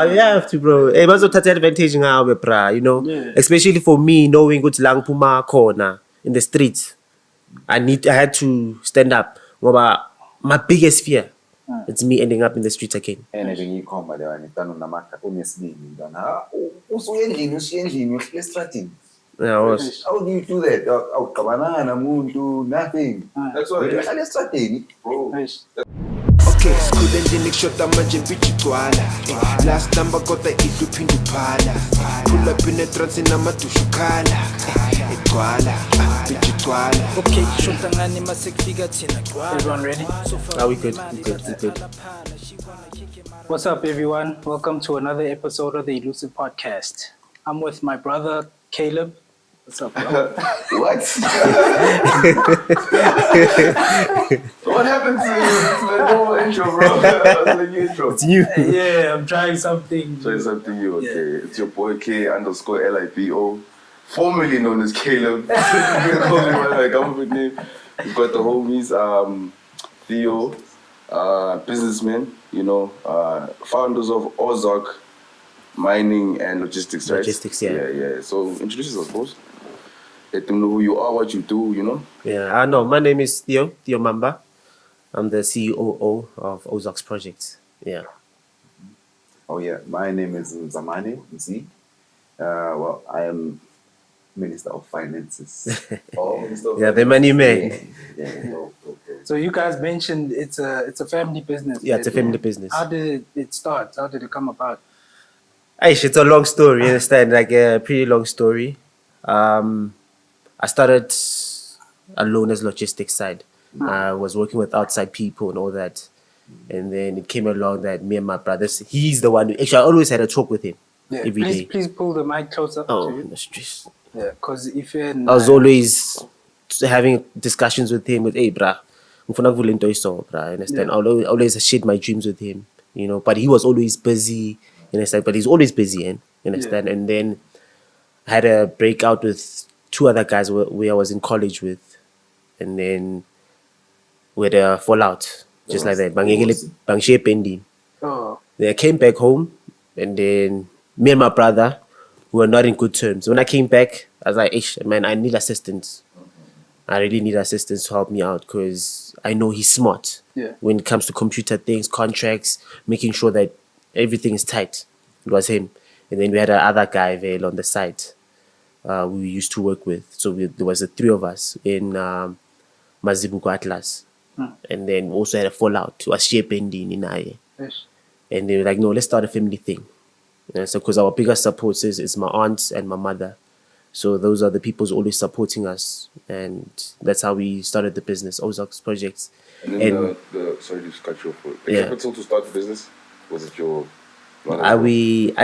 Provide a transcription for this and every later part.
You have to, bro. Hey, but take advantage now, bro. You know, Yeah. especially for me, knowing what's lang puma corner in the streets. I had to stand up. My biggest fear, it's me ending up in the streets again. And bengiyikhomba leyo nitano namaka unesibili ntwana usuyendlini uhlele estradini. Yeah, was. How do you do that? Awuqabananga namuntu, nothing. That's why uhlele estradini, bro. Okay, school endlini kushota manje bitch igcwala. Last number kodwa iduphinda uphala. Pull up in a trance namadusha ukhala. Igcwala, bitch igcwala. Okay, shota ngani mase kufika thina. Everyone ready? We good. What's up, everyone? Welcome to another episode of the Elusive podcast. I'm with my brother Caleb. What's up, bro? What? What happened to the normal intro, bro? It's you. Yeah, I'm trying something. Try something new, okay. Yeah. It's your boy K_LIBO, formerly known as Caleb. You can call me my government name. We've got the homies, Theo, businessman, you know, founders of Ozark Mining and Logistics, right? Logistics, yeah. Yeah. So introduce yourself, boss. Let them know who you are, what you do, you know? Yeah, I know. My name is Theo Mamba. I'm the CEO of Ozark's projects. Yeah. Oh yeah, my name is Zamani Mzi. Well, I am Minister of Finances. Yeah, the money man. Yeah. So you guys mentioned it's a family business. Yeah, it's a family business. How did it start? How did it come about? Aish, it's a long story, you understand? Like a pretty long story. I started alone as logistics side. I was working with outside people and all that. And then it came along that me and my brothers, he's the one who, actually I always had a talk with him every day. Please pull the mic closer to Oh, you. no stress. Yeah, because if you're I was always having discussions with him with, hey, brah, ngifuna ukuvula into eyiso, brah, understand? Yeah. I always shared my dreams with him, you know, but he was always busy, you understand? But he's always busy, you understand? Yeah. And then I had a breakout with two other guys where I was in college with, and then we had a fallout, just like that. Bangshe pending. Oh, Then I came back home, and then me and my brother were not in good terms. When I came back, I was like, "Ish, man, I need assistance. I really need assistance to help me out because I know he's smart Yeah. when it comes to computer things, contracts, making sure that everything is tight." It was him. And then we had another guy there on the site we used to work with. So there was the three of us in Mazibuko Atlas. And then we also had a fallout. It was pending in Aye. yes. And they were like, no, let's start a family thing. So because our biggest support is my aunts and my mother. So those are the people who always supporting us. And that's how we started the business, Ozark's projects. And then sorry to cut you off. The capital to start the business, was it your... I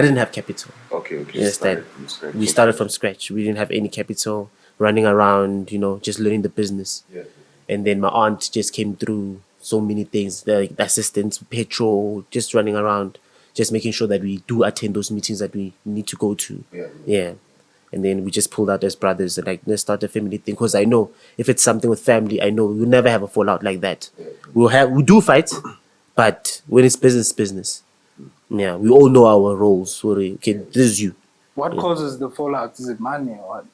didn't have capital. Okay. You understand? From scratch. We started from scratch. We didn't have any capital, running around, you know, just learning the business. Yeah. And then my aunt just came through so many things, like assistance, petrol, just running around, just making sure that we do attend those meetings that we need to go to. Yeah. And then we just pulled out as brothers and like, let's start a family thing. Because I know if it's something with family, I know we'll never have a fallout like that. We do fight, but when it's business. Yeah, we all know our roles. Sorry, okay, this is you. What causes the fallout? Is it money or what?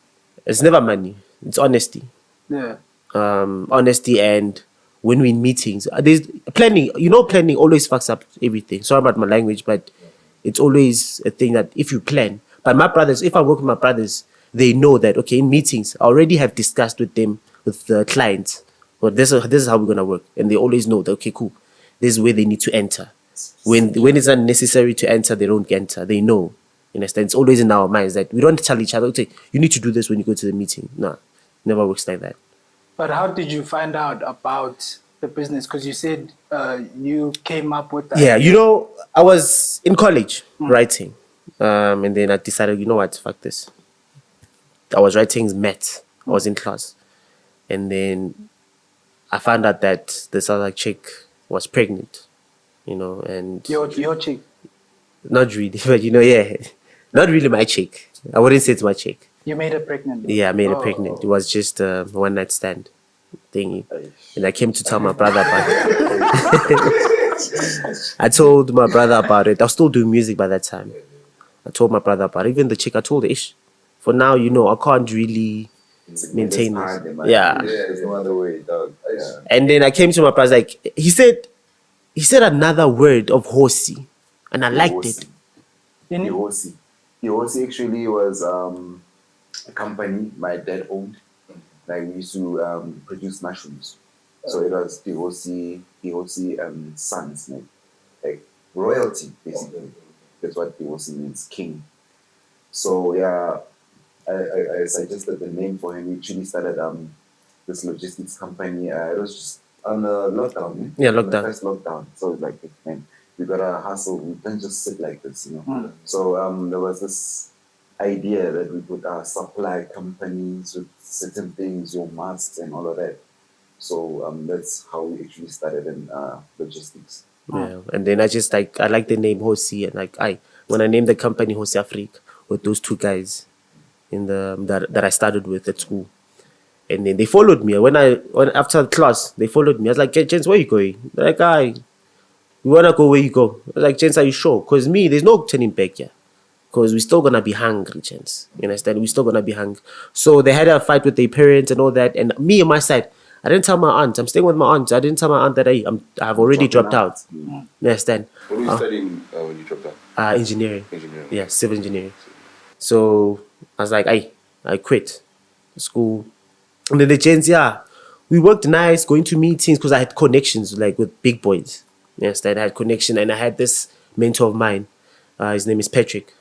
It's never money. It's honesty. Yeah. Honesty, and when we're in meetings, there's planning. You know, planning always fucks up everything. Sorry about my language, but it's always a thing that if you plan. But my brothers, if I work with my brothers, they know that okay, in meetings, I already have discussed with them, with the clients, but this is how we're gonna work, and they always know that okay, cool, this is where they need to enter. When it's unnecessary to enter, they don't enter. They know. You understand? It's always in our minds that we don't tell each other, okay, you need to do this when you go to the meeting. No, never works like that. But how did you find out about the business? Because you said you came up with that. Yeah, you know, I was in college writing. And then I decided, you know what, fuck this. I was writing maths. I was in class. And then I found out that this other chick was pregnant. You know, and Your chick. not really, but you know, yeah, not really my chick. I wouldn't say it's my chick. You made her pregnant. Yeah, I made her pregnant. It was just a one night stand thingy, and I came to tell my brother about it. I told my brother about it. I was still doing music by that time. I told my brother about it. Even the chick, I told her, Ish, for now, I can't really maintain this. Yeah. There's no other way, dog. Yeah. And then I came to my brother, like, he said another word of horsey, and I liked it. Yosi. Yosi actually was a company my dad owned. Like we used to produce mushrooms. So it was Pihosi Sons, like royalty basically. That's what Pihosi means, king. So yeah, I suggested the name for him. We actually started this logistics company. It was just on the lockdown. Yeah, On the lockdown. first lockdown. So it's like, man, we gotta hustle. We can't just sit like this, So there was this idea that we could supply companies with certain things, your masks and all of that. So that's how we actually started in logistics. Yeah. And then I like the name Hosi, and when I named the company Hosi Afrique with those two guys that I started with at school. And then they followed me. When after class, they followed me. I was like, "Hey, Jens, where you going?" They're like, you wanna go where you go? I was like, "Jens, are you sure?" Because there's no turning back here. Because we're still gonna be hungry, Jens. You understand? We're still gonna be hungry. So they had a fight with their parents and all that. And me on my side, I didn't tell my aunt. I'm staying with my aunt. I didn't tell my aunt that I've already dropped out. You understand? What were you studying when you dropped out? Engineering. Engineering. Yeah, civil engineering. So I was like, I quit school. And then the gents, we worked nice, going to meetings because I had connections like with big boys. Yes, that I had connection, and I had this mentor of mine. His name is Patrick.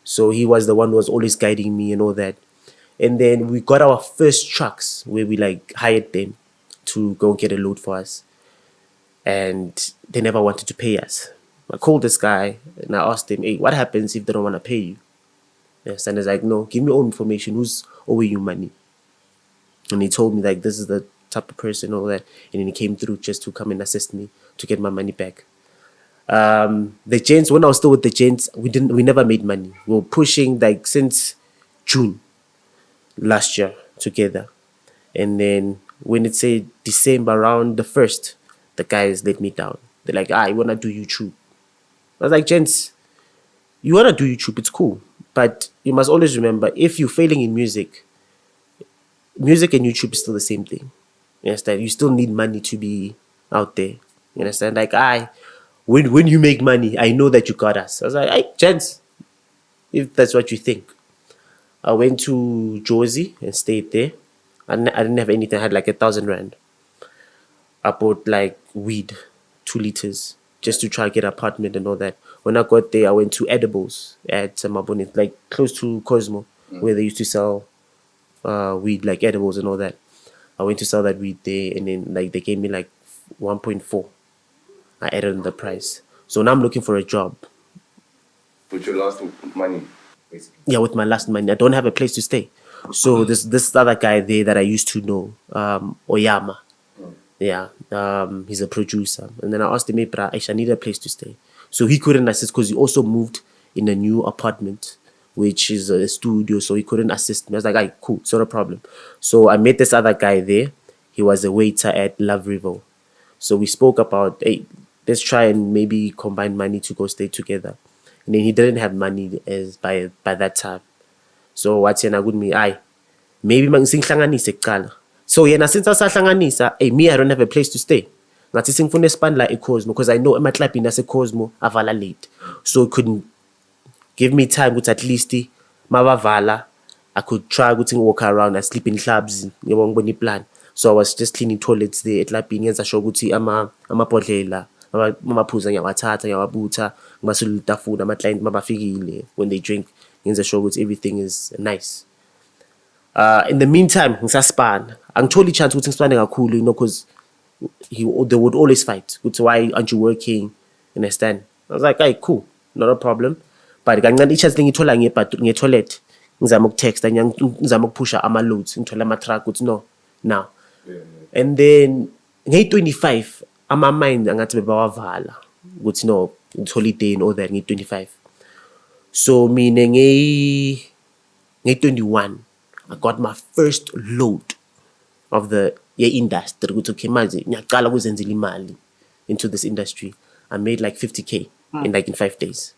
So he was the one who was always guiding me and all that. And then we got our first trucks where we hired them to go get a load for us. And they never wanted to pay us. I called this guy and I asked him, "Hey, what happens if they don't want to pay you?" Yes, and he's like, "No, give me all information. Who's owing you money?" And he told me this is the type of person, all that. And then he came through just to come and assist me to get my money back. The gents, when I was still with the gents, we never made money. We were pushing since June last year together. And then when it said December around the 1st, the guys let me down. They're like, "You wanna do YouTube?" I was like, "Gents, you wanna do YouTube, it's cool. But you must always remember, if you're failing in music and YouTube is still the same thing. You understand? You still need money to be out there. You understand? When you make money, I know that you got us." I was like, "Hey, gents, if that's what you think." I went to Jersey and stayed there. I didn't have anything. I had 1,000 rand. I bought weed, 2 liters, just to try to get an apartment and all that. When I got there, I went to Edibles at Mabonit, close to Cosmo, where they used to sell weed, edibles and all that. I went to sell that weed there, and then they gave me 1.4. I added on the price. So now I'm looking for a job. With your last money, basically. Yeah, with my last money. I don't have a place to stay. So this other guy there that I used to know, Oyama. Yeah, he's a producer. And then I asked him, "Hey, bra, I need a place to stay." So he couldn't assist because he also moved in a new apartment, which is a studio. So he couldn't assist me. I was like, cool, it's not a problem. So I met this other guy there. He was a waiter at Love River. So we spoke about, hey, let's try and maybe combine money to go stay together. And then he didn't have money by that time. So wathi yena kuthi me, maybe mangisihlanganise kuqala. So yena since asahlanganisa, me I don't have a place to stay. Ngathi sengifuna espan la eCosmo because I know emaklabhini aseCosmo avala late. So it couldn't give me time ukuthi at least mabavala I could try to walk around. I sleep in clubs, ngibona plan. So I was just cleaning toilets there eklabhini yenza sure ukuthi amabhodlela amaphuza ngiyawathatha ngiyawabutha ngibasulula itafula ama-client mabafikile when they drink ngenza sure ukuthi everything is nice. In the meantime ngisaspana angitholi chance ukuthi ngisipane kakhulu because they would always fight ukuthi why aren't you working, you understand. I was like, cool, not a problem. But kancane i-chance ngiyithola nge-toilet ngizama ukutexta ngizama ukuphusha ama-loads ngithola ama-truck ukuthi no now. And then ngeyi-25 ama-mind angathi bebawavala ukuthi no it's holiday and all that ngeyi-25. So mina ngeyi-21 I got my first load of the industry ukuthi okay manje ngiyaqala ukuzenzela imali into this industry. I made like 50K in 5 days.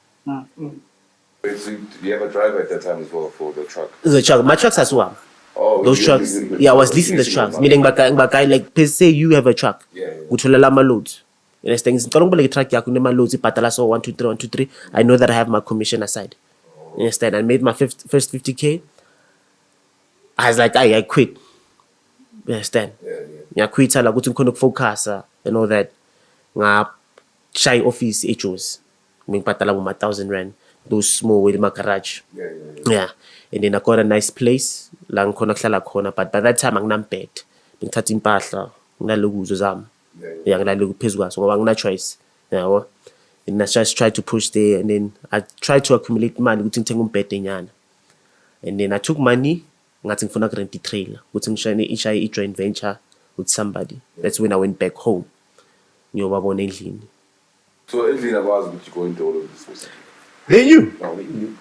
Wait, so do you have a driver at that time as well for the truck? The truck, my trucks as well. Oh, Those you trucks, leasing I was leasing the trucks. Meaning, like, say you have a truck. Yeah. Utholela ama-loads. You understand? Ngicela ngibole truck yakho unema-loads ibhadala so 1 2 3 1 2 3. I know that I have my commission aside. You understand? I made my first 50K. I was like, I quit. You understand? Yeah, quit like ukuthi ngikhona ukufocus and all that. Shy office HOs. Ngibhadala bo 1,000 rand. Those small with my garage. Yeah. And then I got a nice place la ngikhona kuhlala khona, but by that time anginambed. Ngithatha impahla, nginalokuzo zami. Yeah, ngilale phezu kwaso ngoba ngina choice. Yabo. And I just tried to push there, and then I tried to accumulate money ukuthi ngithenge umbhede nyana. And then I took money ngathi ngifuna rent i-trailer ukuthi ngishayine i-joint venture with somebody. That's when I went back home. Ngiyobabona endlini. So everything about what you go into all of this was. They knew.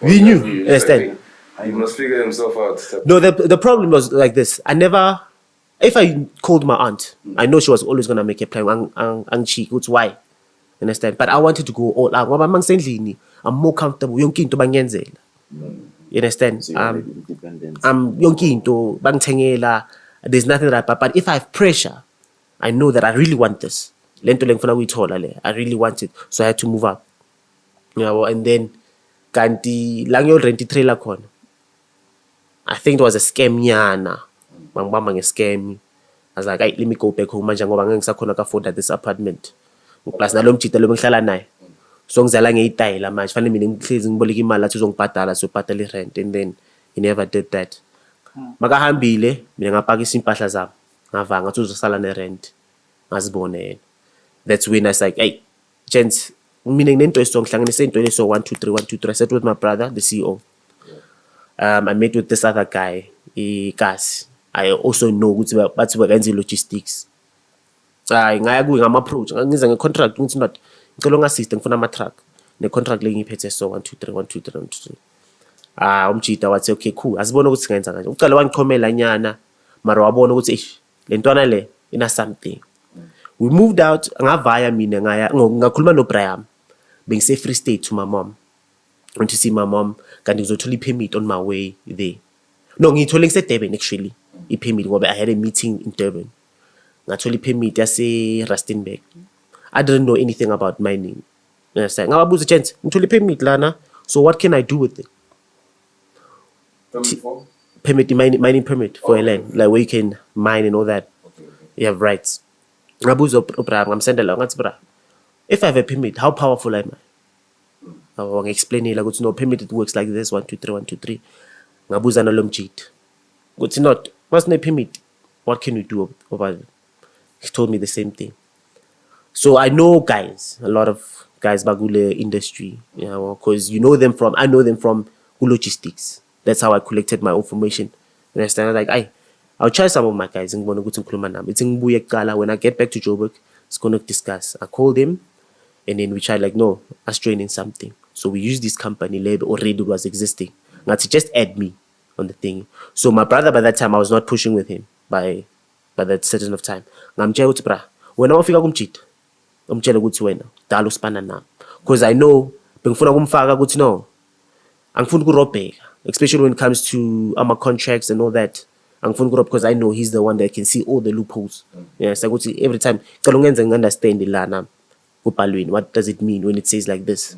We knew. Understand? He must figure himself out. No, the problem was like this. If I called my aunt, I know she was always gonna make a plan. Ang which why? Understand? But I wanted to go all out. Ngoba mangisendlini, I'm more comfortable. Yonke into bangiyenzela. You understand? So independent. Yonke into bangithengela. There's nothing that but if I have pressure, I know that I really want this. Lento lengifuna ukuyithola le. I really want it. So I had to move up. And then kanti la ngiyolrent i-trailer khona. I think it was a scam yana. Bangibamba nge-scam. I was like, let me go back home manje ngoba ngeke ngisakhona ka-afford this apartment. Plus nalo mjita lo bengihlala naye. So ngizala ngeyitayela manje. Fanele mina ngihlezi ngiboleka imali athi uzongibhadala so bhadala i-rent, and then he never did that. Makahambile mina ngapakisa impahla zami. Ngavanga ngathi uzosala ne-rent. Ngazibone yena. That's when I was like, hey, gents, mina nginento esongihlanganise into leso 1 2 3 1 2 3. I sat with my brother, the CEO. I met with this other guy, Kasi. I also know ukuthi bathi bayenza logistics. Ngaya kuye ngama-approach, ngiza nge-contract ukuthi not ngicela ungasist ngifuna ama-truck. Ne-contract le ngiyiphethe so 1 2 3 1 2 3 1 2 3. Umjita wathi okay cool, asibone ukuthi singenza kanje. Uqala wangikhomela nyana, mara wabona ukuthi le ntwana le ina something. We moved out, ngavaya mina ngakhuluma no-Brian. Bengise Free State to my mom. Went to see my mom, kanti ngizothola i-permit on my way there. No, ngiyithole ngise-Durban actually, i-permit ngoba I had a meeting in Durban. Ngathola i-permit yase-Rustenburg. I didn't know anything about mining. Ngababuza chance, ngithole i-permit lana, so what can I do with it? Permit, mining permit for a land, like where you can mine and all that. You have rights. Ngabuza uBraham, ngamsendela ngathi bra, if I have a permit, how powerful am I? Explain it like no permit, it works like this 1 2 3 1 2 3. Ngabuza nalo mjita. Ukuthi not, what's no permit? What can we do about it? He told me the same thing. So I know guys, a lot of guys bagule industry, because I know them from logistics. That's how I collected my information. And I started like, I'll try some of my guys. When I get back to Joburg, it's going to discuss. I called him, and then we tried like, no, us training something. So we used this company label already was existing. Now to just add me on the thing. So my brother by that time, I was not pushing with him by that certain of time. Ngamtshela bra, when I wafika kumjita, umtshela ukuthi wena dala usipana nami. Because I know bengifuna kumfaka ukuthi no, angifuni kurobheka, especially when it comes to our contracts and all that. Angifuni kurobheka because I know he's the one that can see all the loopholes. Yeah, so every time cela ungenze ngiunderstand lana kubhalweni, what does it mean when it says like this?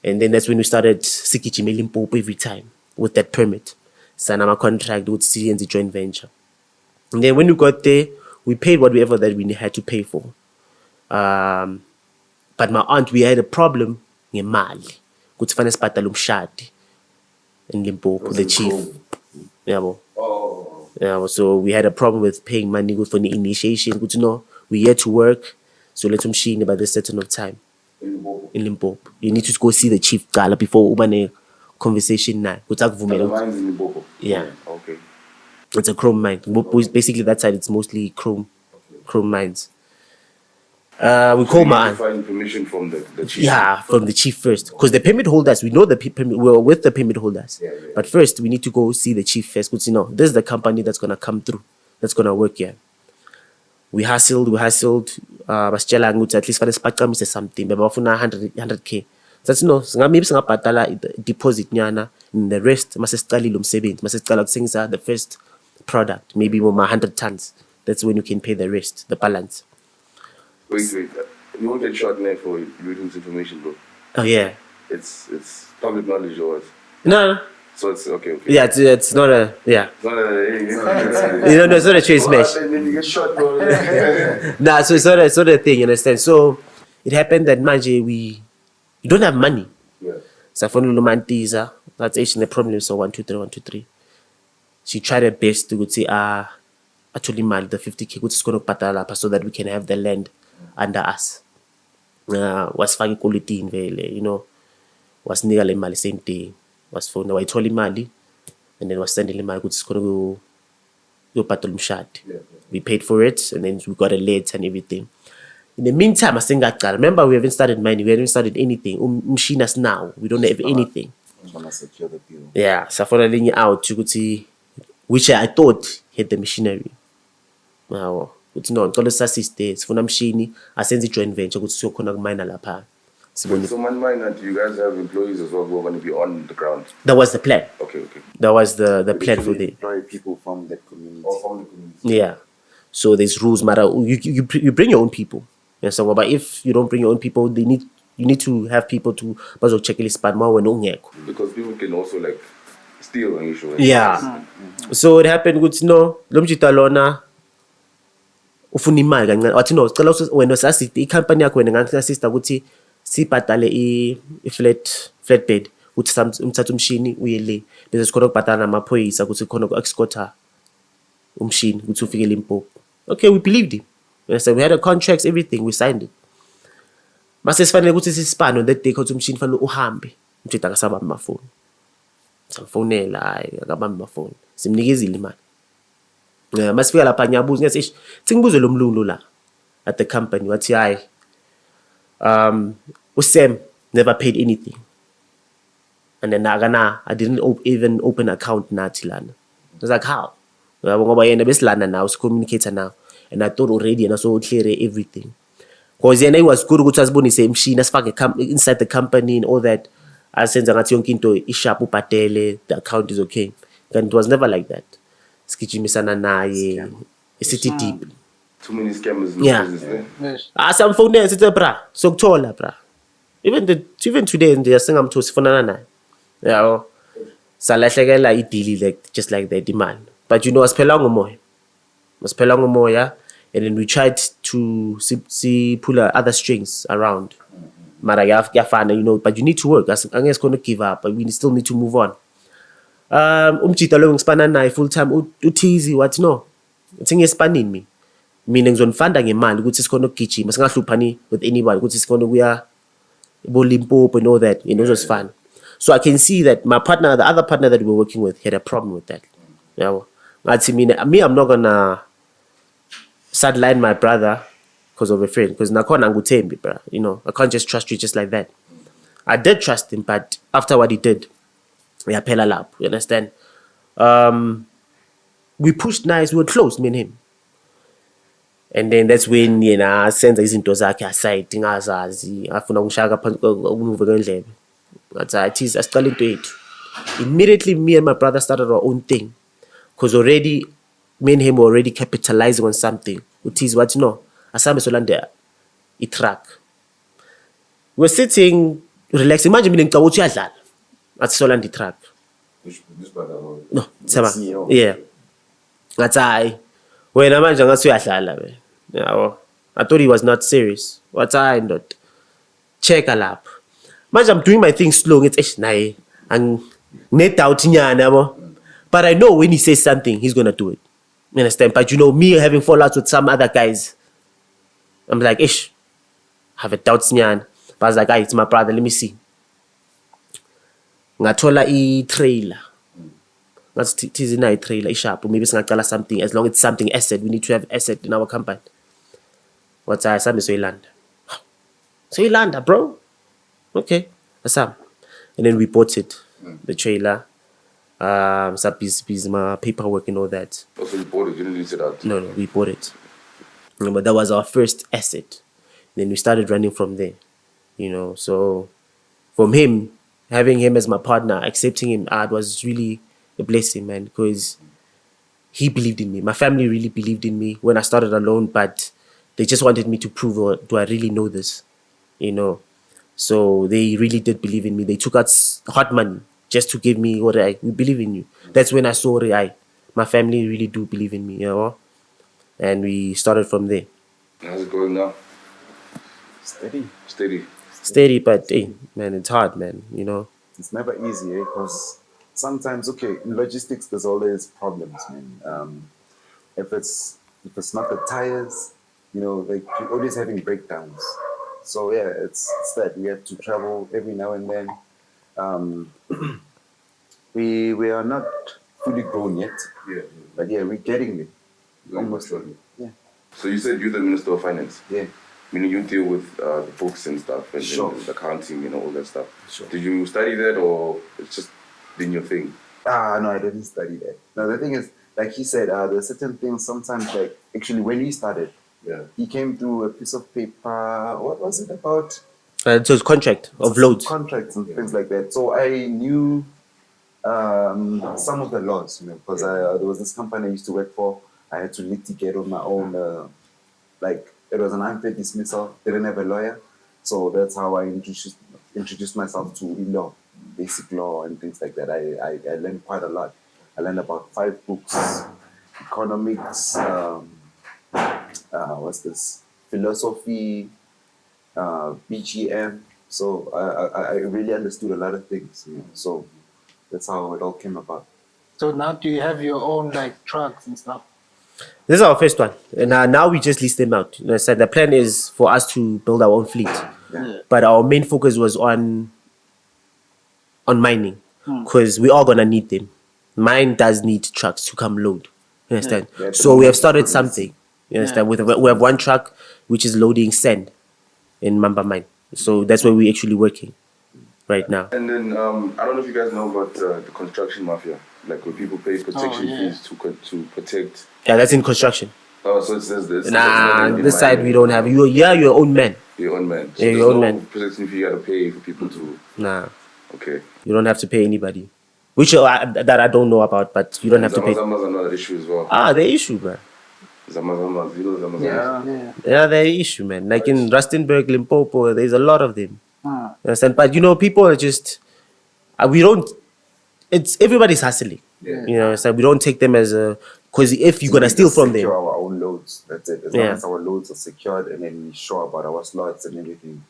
And then that's when we started sikijimela Limpopo every time with that permit. Sign our contract with CNZ joint venture. And then when we got there, we paid whatever that we had to pay for. But my aunt, we had a problem ngemali. Kuthi fanele sibhadale umshadi in Limpopo, the chief. Yabo. Yeah, so we had a problem with paying money for the initiation. Kuthi no, we had to work, so let's machine by this certain of time. In Limpopo. You need to go see the chief gala before ubane conversation na. Mine's in Limpopo. Yeah. Okay. It's a chrome mine. Basically that side it's mostly chrome mines. We call my aunt. Find permission from the chief. Yeah, from the chief first. Because the permit holders, we know the permit, we're with the permit holders. Yeah. But first, we need to go see the chief first. Because, this is the company that's going to come through. That's going to work here. we hustled. Basitshela ukuthi at least fanele sibaqamise something. Bebafuna 100K. Sathi no, maybe singabhadala deposit nyana, and the rest mase sicalile umsebenzi, mase sicala ukusengisa the first product, maybe more 100 tons. That's when you can pay the rest, the balance. Wait. You won't get shot there for reading this information, bro. Oh yeah. It's public knowledge or what? No. So it's okay. Yeah, it's not a yeah. It's not a, It's not a trade smash. And then you get shot, bro. Nah, so it's not a thing, you understand? So it happened that manje we don't have money. Yeah. So I found Lumantiza, that's actually the problem. So 123. She tried her best to go say actually mal the 50K which is going to patala so that we can have the land under us. Was fagi quality in vele, you know, was nigga mali same thing. Was for no I told him mali and then was sending him mali which is going to go patrol mshad. We paid for it and then we got a late and everything. In the meantime, I think remember we haven't started mining, we haven't started anything. Machinas now, we don't have anything. I'm gonna secure the deal. Yeah, so for the out, you could see, which I thought had the machinery. Wow, but no, all the assistants for the machine, I send the joint venture, which is going to mine lapha. So mine, do you guys have employees as well who are going to be on the ground? That was the plan. Okay. That was the plan for the. Employ people from that community. Or from the community. Yeah, so there's rules matter. You bring your own people. Yeah, so but if you don't bring your own people, you need to have people to check the spot more when Because people can also like steal an issue. Yeah. So it happened with no lomjita lona ufuna imali kancane wathi no sicela wena sasithi icompany yakho wena ngasista ukuthi sibhadale flat bed ukuthi umthatha umshini uye le bese sikhona ukubhadala namaphoyisa ukuthi khona uku-escorta umshini ukuthi ufike Limpopo. Okay, we believed him. So we had a contract, everything, we signed it. Mase sifanele ukuthi sisipane on that day ukuthi umshini fanele uhambe. Umthetho akasabambi amafoni. Sangifonela hayi akabambi amafoni. Simnikezile imali. Masifika lapha ngiyabuza ngiyathi singibuze lo mlungu la at the company wathi hayi Sam never paid anything. And then I didn't even open an account nathi lana. I was like, how? Ngoba yena besilana now, communicator now. And I thought already and I saw clear everything. Because then it was good ukuthi asibonise machine asifake inside the company and all that. Asenza ngathi yonke into ishap ubhadele, the account is okay. And it was never like that. Sigijimisana naye, isithi deep. Too many scammers in Yeah. the business there. Yes. Some phone there sithi bra, sokuthola bra. Even today nje singamthosi sifonana naye. Yeah. Salahlekela ideally like just like that imali. But you know asiphela ngomoya. And then we tried to see pull other strings around. Mara yafana, you know, but you need to work. I'm just going to give up, but we still need to move on. Umjita lo ngisipana naye full time uthizi wathi no. Uthi ngespanini mi. Mina ngizonifanda ngemali ukuthi sikhona ukugijima singahluphani with anybody ukuthi sikhona kuya Limpopo and all that, you know, it was fun. So I can see that my partner, the other partner that we were working with, had a problem with that. Yeah. Me, I'm not gonna sideline my brother because of a friend. Because nakhona anguthembi, bro. You know, I can't just trust you just like that. I did trust him, but after what he did, yaphela lapho. You understand? We pushed nice. We were close, me and him. And then that's when senza izinto zakhe aside ngingazazi afuna ungishaka phansi ukunuve kwendlebe. Ngathi athi asiqala into yethu. Immediately me and my brother started our own thing. Because already me and him were already capitalizing on something. Uthizi wathi no, asambe solanda i-truck. We're sitting relaxing. Imagine mina ngicabanga ukuthi uyadlala. Athi solanda i-truck. This brother. No, saba. CEO. Yeah. Ngathi hayi wena manje ngathi uyadlala we. Yeah, I thought he was not serious. What I not check a lap. Manje I'm doing my thing slow. It's naye ang net out nyana yabo. But I know when he says something, he's gonna do it. You understand? But you know, me having fallouts with some other guys, I'm like, I have a doubt nyana. But I was like, it's my brother. Let me see. Ngathola i-trailer. Ngathi thizi na i-trailer isharp. Maybe singaqala something. As long as it's something asset, we need to have asset in our company. What's I said? So Yolanda. So Yolanda, bro. Okay. Asam. And then we bought it. The trailer. Some piece my paperwork and all that. Also, you bought it, you didn't lease it out. No, we bought it. But that was our first asset. Then we started running from there, So from him, having him as my partner, accepting him, it was really a blessing, man, because he believed in me. My family really believed in me when I started alone, but they just wanted me to prove, do I really know this, So they really did believe in me. They took out hot money just to give me we believe in you. That's when I saw my family really do believe in me, And we started from there. How's it going now? Steady. Steady, but hey, man, it's hard, man, It's never easy, because sometimes, in logistics, there's always problems, man. If it's not the tires, like you're always having breakdowns. So yeah, it's that we have to travel every now and then. We are not fully grown yet. Yeah. But yeah, we're getting there. Almost there. Yeah. So you said you're the Minister of Finance? Yeah. Meaning you deal with the books and stuff and, Sure. and accounting, all that stuff. Sure. Did you study that or it's just been your thing? No, I didn't study that. No, the thing is, like he said, there's certain things sometimes, like actually when we started, he came through a piece of paper. What was it about? It was contract of loads. Contracts and things like that. So I knew some of the laws, because there was this company I used to work for. I had to litigate on my own. It was an unfair dismissal. Didn't have a lawyer, so that's how I introduced myself to law, basic law and things like that. I learned quite a lot. I learned about 5 books: economics, philosophy, BGM. So I really understood a lot of things. So that's how it all came about. So now do you have your own trucks and stuff? This is our first one, and now we just list them out. So the plan is for us to build our own fleet, but our main focus was on mining, because we are gonna need them. Mine does need trucks to come load. You understand? Yeah, So we have started something. You understand? We have one truck which is loading sand in Mamba mine. So that's where we're actually working right now. And then I don't know if you guys know about the construction mafia, like where people pay protection fees to protect. Yeah, that's in construction. Oh, so it says this. Nah, this side we don't have. You're your own man. Your own man. So Yeah, there's your own no man. protection fee you gotta pay for people to. Nah, Okay. you don't have to pay anybody. Which that I don't know about, but you don't have to pay. Zamazamas are another issue as well. The issue, bro. Zamazamas, Zamazamas. Yeah. They're the issue, man. Like in Rustenburg, Limpopo, there's a lot of them. Ah. You understand? But people are just we don't. It's everybody's hustling. Yeah. So we don't take them as a, because if you're gonna steal from them, secure our own loads. That's it. As long as our loads are secured and then we show about our slots and everything,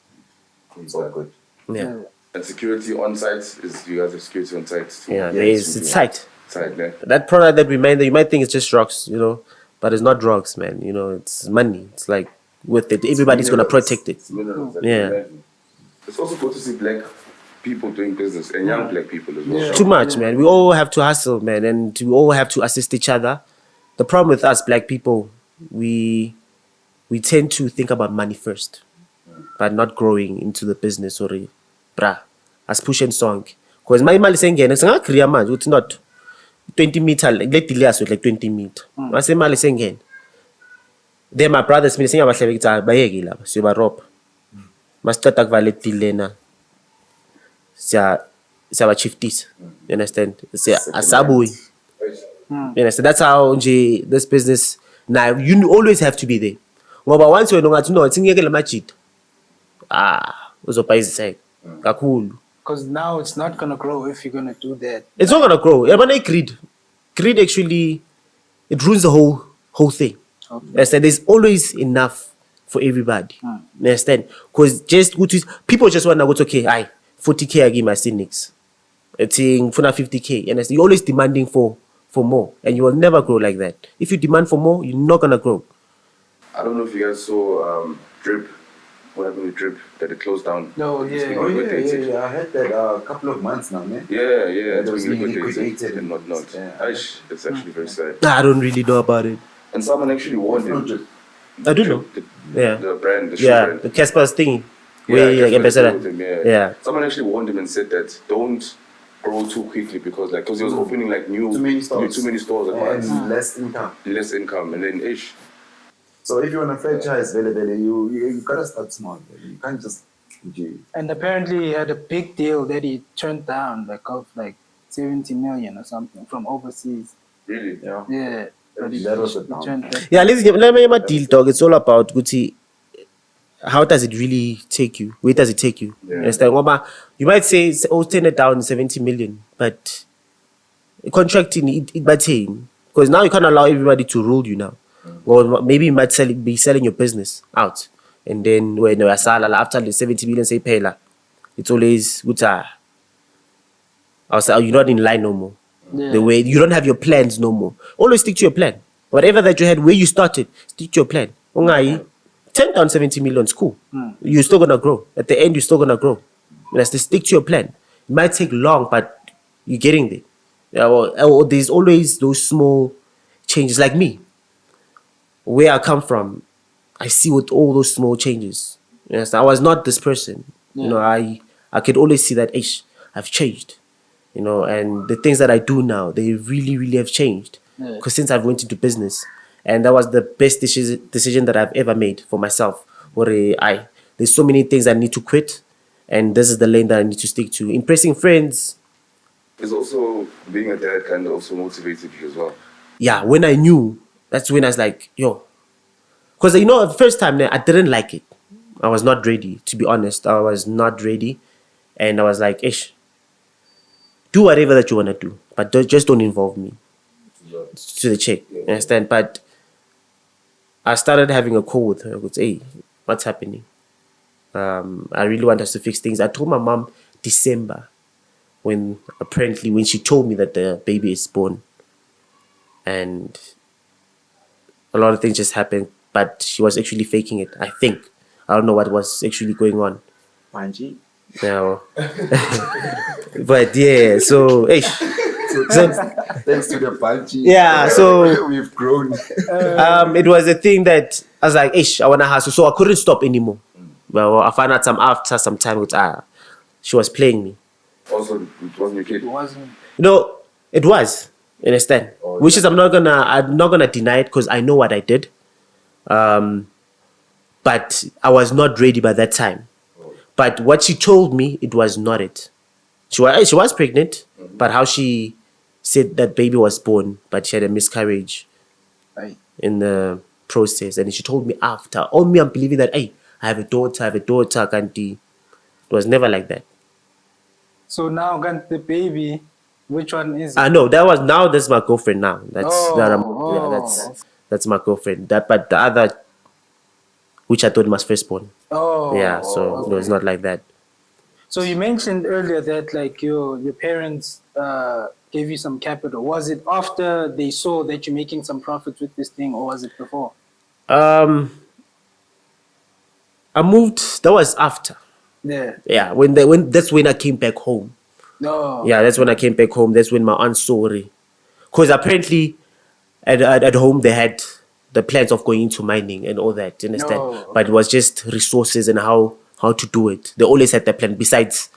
it's all good. yeah. And security on site you guys have security on site? Yeah, it's tight. Tight, yeah. That product that we made, you might think it's just drugs, but it's not drugs, man. It's money. It's like with it, everybody's gonna protect it. Minerals, Yeah. It's also good to see black people doing business and young black people as well. Too much, man. We all have to hustle, man, and we all have to assist each other. The problem with us black people, we tend to think about money first, but not growing into the business or as push and song. Because my imali sengena singakriya manje uthi not 20 meter like let delay us with like 20 meter. Mase imali sengena. Then my brothers mina singabahlebe ukuthi bayeke lapha siyoba rob. Masiceda kuvala delay na. Siya chieftis. You understand? Asabuyi. You understand? That's how this business now you always have to be there. Ngoba once wena ungathi no singiyeke lamajita. Uzobha iziseke. Kakhulu. Because now it's not going to grow if you're going to do that. It's not gonna grow. Greed actually it ruins the whole thing. Okay. You understand? There's always enough for everybody. You understand? Because people just want to go to 40K I give my cynics. It's saying for 50K. You understand? You're always demanding for more, and you will never grow like that. If you demand for more, you're not gonna grow. I don't know if you guys saw Drip. What happened with Drip? That it closed down. No, yeah. I heard that a couple of months now, man. Yeah, It it's was been being liquidated liquidated. and whatnot. Yeah. It's actually very sad. I don't really know about it. And someone actually warned him. I do know. Yeah. The brand, the shoe Yeah, brand. the Casper's thing. Casper Ambassador. told him, Yeah. Someone actually warned him and said that don't grow too quickly because he was opening like Too many stores. too many stores at once. And less income. Less income and then So if you want a franchise, you gotta start small. You can't just do. And apparently he had a big deal that he turned down, like of like 70 million or something from overseas. Really? Yeah. Yeah. But That was a he down. turned that. Yeah, let me deal talk. It's all about Guti. How does it really take you? Where does it take you? Yeah. You understand? Ngoba, you might say, oh, turn it down 70 million, but contracting it might change. Because now you can't allow everybody to rule you now. Or maybe you might be selling your business out. And then when you are after the 70 million, say, pay la. It's always good. You're not in line no more. Yeah. The way you don't have your plans no more. Always stick to your plan. Whatever that you had, where you started, stick to your plan. Ungai, 10 down 70 million is cool. You're still gonna grow. At the end, you're still gonna grow. You have to stick to your plan. It might take long, but you're getting there. Yeah, well, there's always those small changes. Like me, where I come from, I see with all those small changes. Yes, I was not this person. You know, I could always see that I've changed. You know, and the things that I do now, they really, really have changed. Because since I've went into business, and that was the best decision that I've ever made for myself. There's so many things I need to quit, and this is the lane that I need to stick to. Impressing friends, Is also being a dad kind of also motivated you as well. yeah, when I knew, that's when I was like, yo. Because, you know, the first time I didn't like it. I was not ready, to be honest. I was not ready. And I was like, do whatever that you want to do, but just don't involve me to the chick. You understand? But I started having a call with her. I would say, hey, what's happening? I really want us to fix things. I told my mom December when she told me that the baby is born. And a lot of things just happened, but she was actually faking it, I think. I don't know what was actually going on. Panji. No. But yeah, so Thanks to the Panji. Yeah, so we've grown. it was a thing that I was like, I wanna hustle. So I couldn't stop anymore. Well, I found out after some time with she was playing me. Also, it wasn't your kid. It wasn't. You know, it was. You understand? Which is I'm not gonna deny it because I know what I did. But I was not ready by that time. But what she told me, it was not it. She was pregnant, but how she said that baby was born, but she had a miscarriage Right. in the process. And she told me after, oh me, I'm believing that, I have a daughter, Kanti. It was never like that. So now, got the baby. Which one is it? I know that's my girlfriend now. Oh, That's my girlfriend. But the other, which I thought was firstborn. Oh. Yeah, so it was not like that. So you mentioned earlier that like your parents gave you some capital. Was it after they saw that you're making some profits with this thing, or was it before? I moved. That was after. Yeah. Yeah, that's when I came back home. No. Yeah, that's when I came back home. That's when my aunt saw it. Because apparently at home they had the plans of going into mining and all that, you understand? No. But it was just resources and how to do it. They always had the plan besides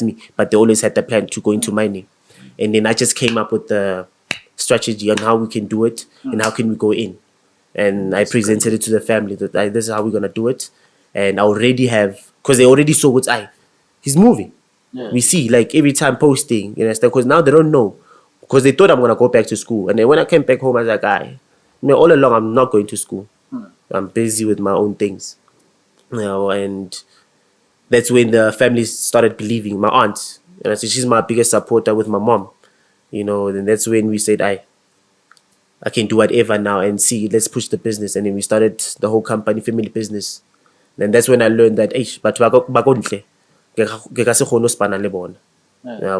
me, but they always had the plan to go into mining. And then I just came up with the strategy on how we can do it and how can we go in. And I presented it to the family that this is how we're going to do it. And I already have, because they already saw what's he's moving. Yeah. We see like every time posting, you understand? Because now they don't know. Because they thought I'm going to go back to school. And then when I came back home, I was like, all along, I'm not going to school. I'm busy with my own things. You know, and that's when the family started believing. My aunt, and so she's my biggest supporter with my mom. You know, and that's when we said, I can do whatever now and see, let's push the business. And then we started the whole company, family business. And that's when I learned that, but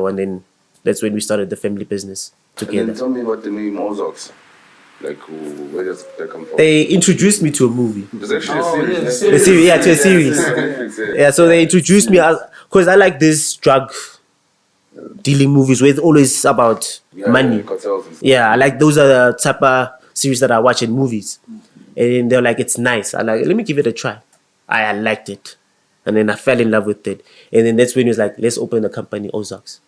and then that's when we started the family business And together. then tell me about the name Ozark. Like, where does that come from? They introduced me to a movie. It's actually Oh, a yeah, series. A series, yeah, to a series. Netflix, Yeah, so they introduced me because I like this drug dealing movies where it's always about money. Cartels and stuff. Yeah, I like those are the type of series that I watch in movies. And they're like, it's nice. I like, let me give it a try. I liked it. And then I fell in love with it. And then that's when he was like, let's open a company, Ozark's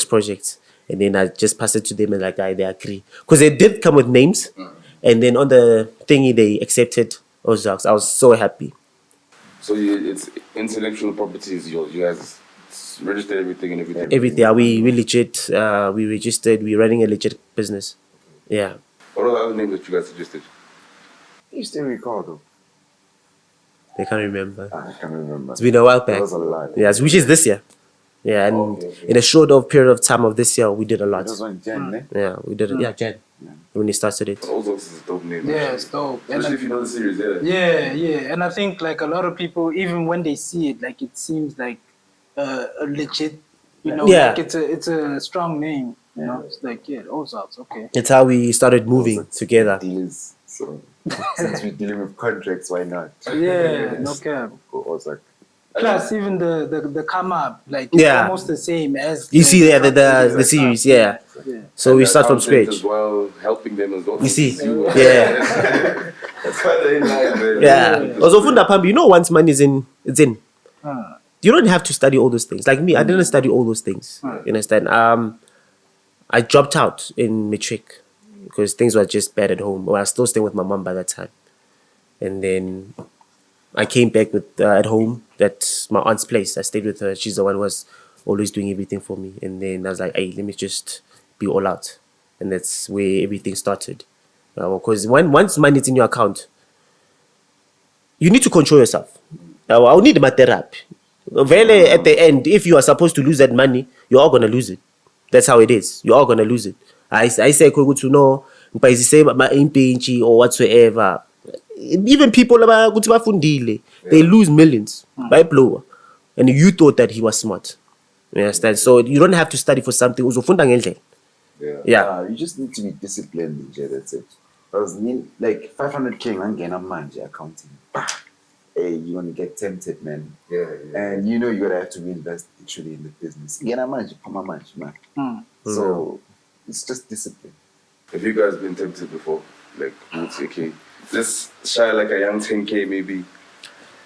Projects. And then I just passed it to them and like, they agree. Because they did come with names. And then on the thingy, they accepted Ozark. I was so happy. So it's intellectual properties. You guys registered everything and everything. Everything. Yeah, we legit. We registered. We're running a legit business. Yeah. What are the other names that you guys suggested? You still recall though? They can't remember. I can't remember. It's been a while back. That was a lot. Yes, which is this year. Yeah, and Okay. in a short of period of time of this year, we did a lot. That was on Jan, eh? Yeah, we did it. Yeah, Jan. When we started it. Ozark is a dope name. Yeah, it's dope. And Especially if you know the series, yeah. yeah. And I think like a lot of people, even when they see it, like it seems like a legit, Yeah. like it's a strong name. You know, it's like Ozarks, okay. It's how we started moving Ozark's together. Deals. So since we're dealing with contracts, why not? Yeah, no cap. Go Ozark. Plus, even the come up, like Yeah. it's almost the same as You see there the the series, yeah. Yeah. So we start from Accountant scratch. as well, helping them as well. You see, Yeah. yeah, That's kind of in line, man. yeah. Also, Funda Pambi, once money is in, it's in. You don't have to study all those things. Like me, I didn't study all those things. You understand? I dropped out in matric because things were just bad at home. Well, I was still staying with my mom by that time, and then I came back with at home. That's my aunt's place. I stayed with her. She's the one who was always doing everything for me. And then I was like, hey, let me just be all out. And that's where everything started. Because once money's in your account, you need to control yourself. I'll need my therapy. Really, at the end, if you are supposed to lose that money, you're all gonna lose it. That's how it is. You're all gonna lose it. I say good to know, but say my impinchi or whatsoever. Even people they lose millions by blower. And you thought that he was smart. You understand? So you don't have to study for something. Yeah. You just need to be disciplined, Nje, that's it. Because like 500K ngangena manje accounting. Hey, you're gonna get tempted, man. Yeah. And you're gonna have to reinvest actually in the business. Ngena manje, phuma manje, man. So it's just discipline. Have you guys been tempted before? Like, okay, let's shy like a young 10K maybe.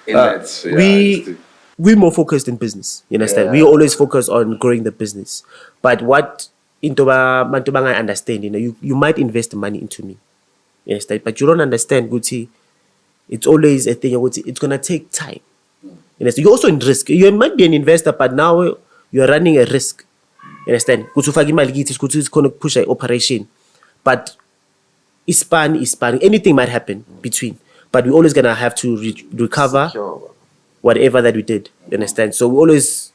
In that. So, yeah, we're more focused in business. You understand? Yeah. We always focus on growing the business. But what I understand, you might invest money into me. You understand? But you don't understand, Guti. It's always a thing. It's gonna take time. You understand? You're also in risk. You might be an investor, but now you're running a risk. You understand? It's gonna push an operation. But it's span. Anything might happen between. But we're always gonna have to recover Secure. whatever that we did. You understand? So we're always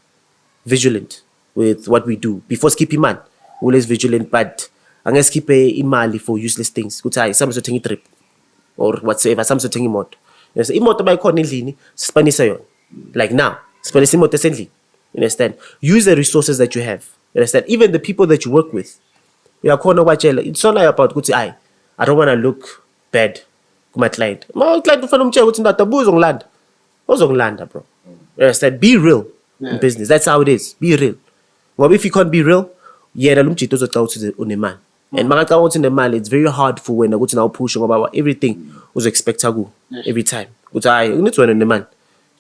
vigilant with what we do. Before skipping man, we're always vigilant, but unless keep imali for useless things. Some sort of trip or whatsoever, some sort of imoto. You understand? Imoto by khona endlini, spanisa yon. Like now, spanisa imoto esendlini. You understand? Use the resources that you have. You understand? Even the people that you work with. We are corner watchela. It's not like about I don't want to look bad to my client. My client ufana umtshela ukuthi ndatabu uzongilanda. Uzongilanda, bro. You understand? Be real in business. That's how it is. Be real. Well, if you can't be real, yena lo mjito uzoxa uthi unemali. And makaxa uthi unemali, it's very hard for wena ukuthi now push ngoba everything uzo-expecta ku every time. Ukuthi hayi unithi wena unemali.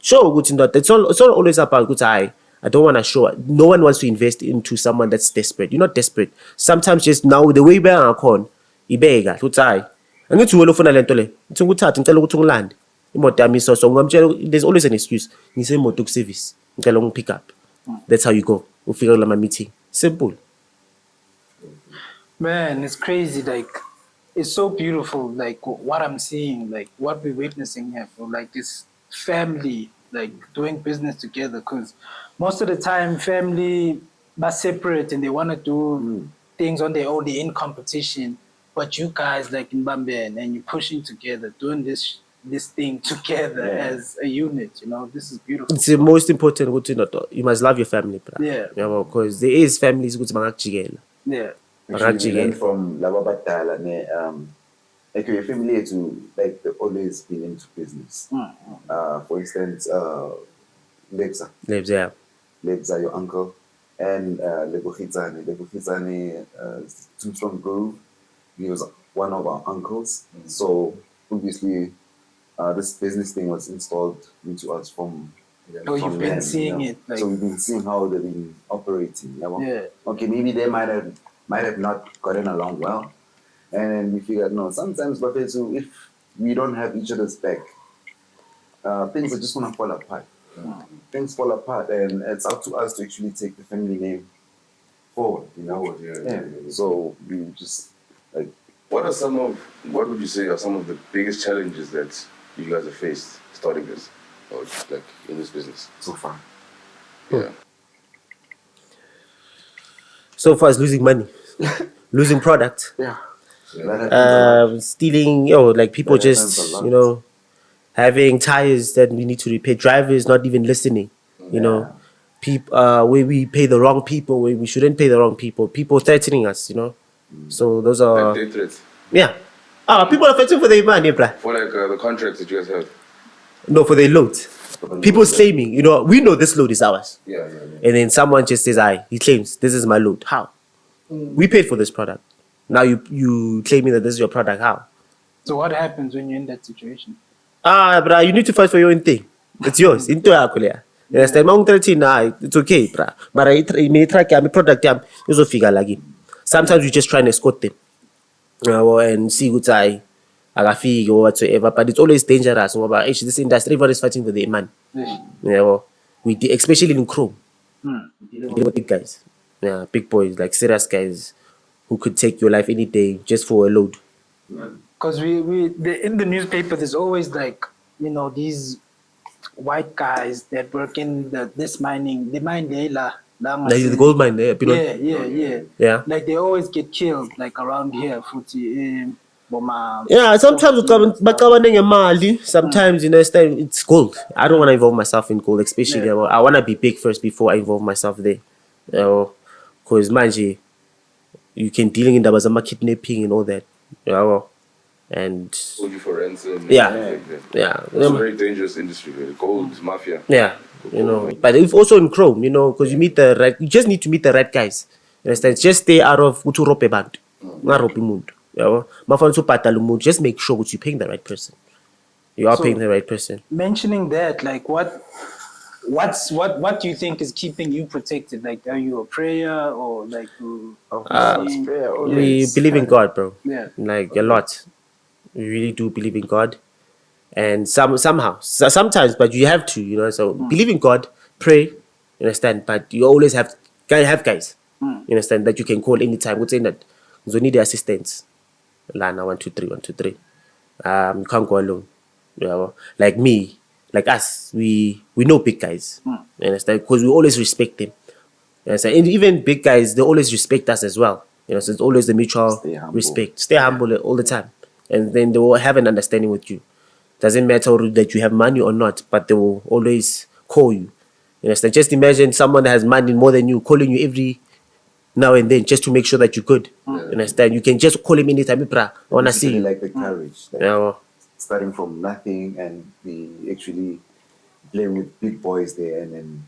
Sure ukuthi ndoda, it's not always about ukuthi hayi I don't want to show. No one wants to invest into someone that's desperate. You're not desperate. Sometimes just now the way we're on, ibega, ukuthi hayi. Angithi wena ufuna lento le. Uthi nguthatha ngicela ukuthi ungilande. Imoto yami so ngamtshela there's always an excuse. Ngise imoto ku service. Ngicela ungipick up. That's how you go. Ufika kula meeting. Simple. Man, it's crazy. Like, it's so beautiful. Like what I'm seeing, like what we're witnessing here, for like this family, like doing business together. Because most of the time, family are separate and they want to do things on their own. They're in competition. But you guys, like in Bamben, and you're pushing together, doing this thing together as a unit. This is beautiful. It's the most important good thing. You must love your family, bro. Yeah. Because there is families good mangakjigela. Yeah. Actually, we learn from Laba Batala, like your family to like they've always been into business. For instance, Lebza, Yeah. your uncle, and Lebohitsane, Tombstone Grove. He was one of our uncles. So obviously, this business thing was installed into us from. You've been seeing it. Like, So we've been seeing how they've been operating. Yeah. Okay, maybe they might have not gotten along well, And then we figured, no, sometimes, but so if we don't have each other's back, things are just gonna fall apart. Things fall apart, and it's up to us to actually take the family name forward. So we just like. What would you say are some of the biggest challenges that you guys have faced starting this, or like in this business So far. Yeah. So far as losing money, losing product, Yeah. That happens a lot. stealing, like people That happens just, a lot. having tires that we need to repair, drivers not even listening, people, where we pay the wrong people, where we shouldn't pay the wrong people threatening us, So those Like are, death threats yeah. People are fighting for their money, bruh. for like the contracts that you guys have. No, for their loads. People's claiming, we know this load is ours. Yeah. And then someone just says, he claims, this is my load. How? We paid for this product. Now you claiming that this is your product. How? So what happens when you're in that situation? Bruh, you need to fight for your own thing. It's yours. Into yakho leya. You understand? Mawung 13, it's okay, bruh. But I track my product yam izofika lagi. Sometimes we just try and escort them. And see what I feel or whatsoever. But it's always dangerous. This industry, everyone is fighting for their money. Especially in Chrome. Big guys. Yeah, big boys, like serious guys who could take your life any day just for a load. Because in the newspaper, there's always like, these white guys that work in this mining, they mine Leila. Like the gold mine there. Yeah. Like they always get killed, like around here, Futi. Yeah, sometimes sometimes it's gold. I don't want to involve myself in gold, especially I want to be big first before I involve myself there. Because manje, you can dealing in the kidnapping and all that. And Hold you for ransom. Yeah. It's a very dangerous industry, really. Gold, mafia. Yeah, but if also in Chrome, because you just need to meet the right guys. You understand? Just stay out of uturope band. Ngarope mund. Just make sure that you're paying the right person. You are paying the right person. Mentioning that, like what do you think is keeping you protected? Like, are you a prayer or like We believe in God, bro. Yeah. Like a lot. We really do believe in God. And sometimes, but you have to, so believe in God, pray, you understand? But you always have guys, you understand, that you can call anytime. What's in that? You need the assistance. Lana 1 2 3 1 2 3. You can't go alone. Like me, like us, we know big guys. You understand? Because we always respect them. You understand? And even big guys, they always respect us as well. So it's always the mutual respect. Stay humble all the time. And then they will have an understanding with you. Doesn't matter that you have money or not, but they will always call you. You understand? Just imagine someone that has money more than you calling you every now and then just to make sure that you're good. You understand? You can just call him anytime. I want to see you. Like the courage. Like starting from nothing and we actually playing with big boys there, and then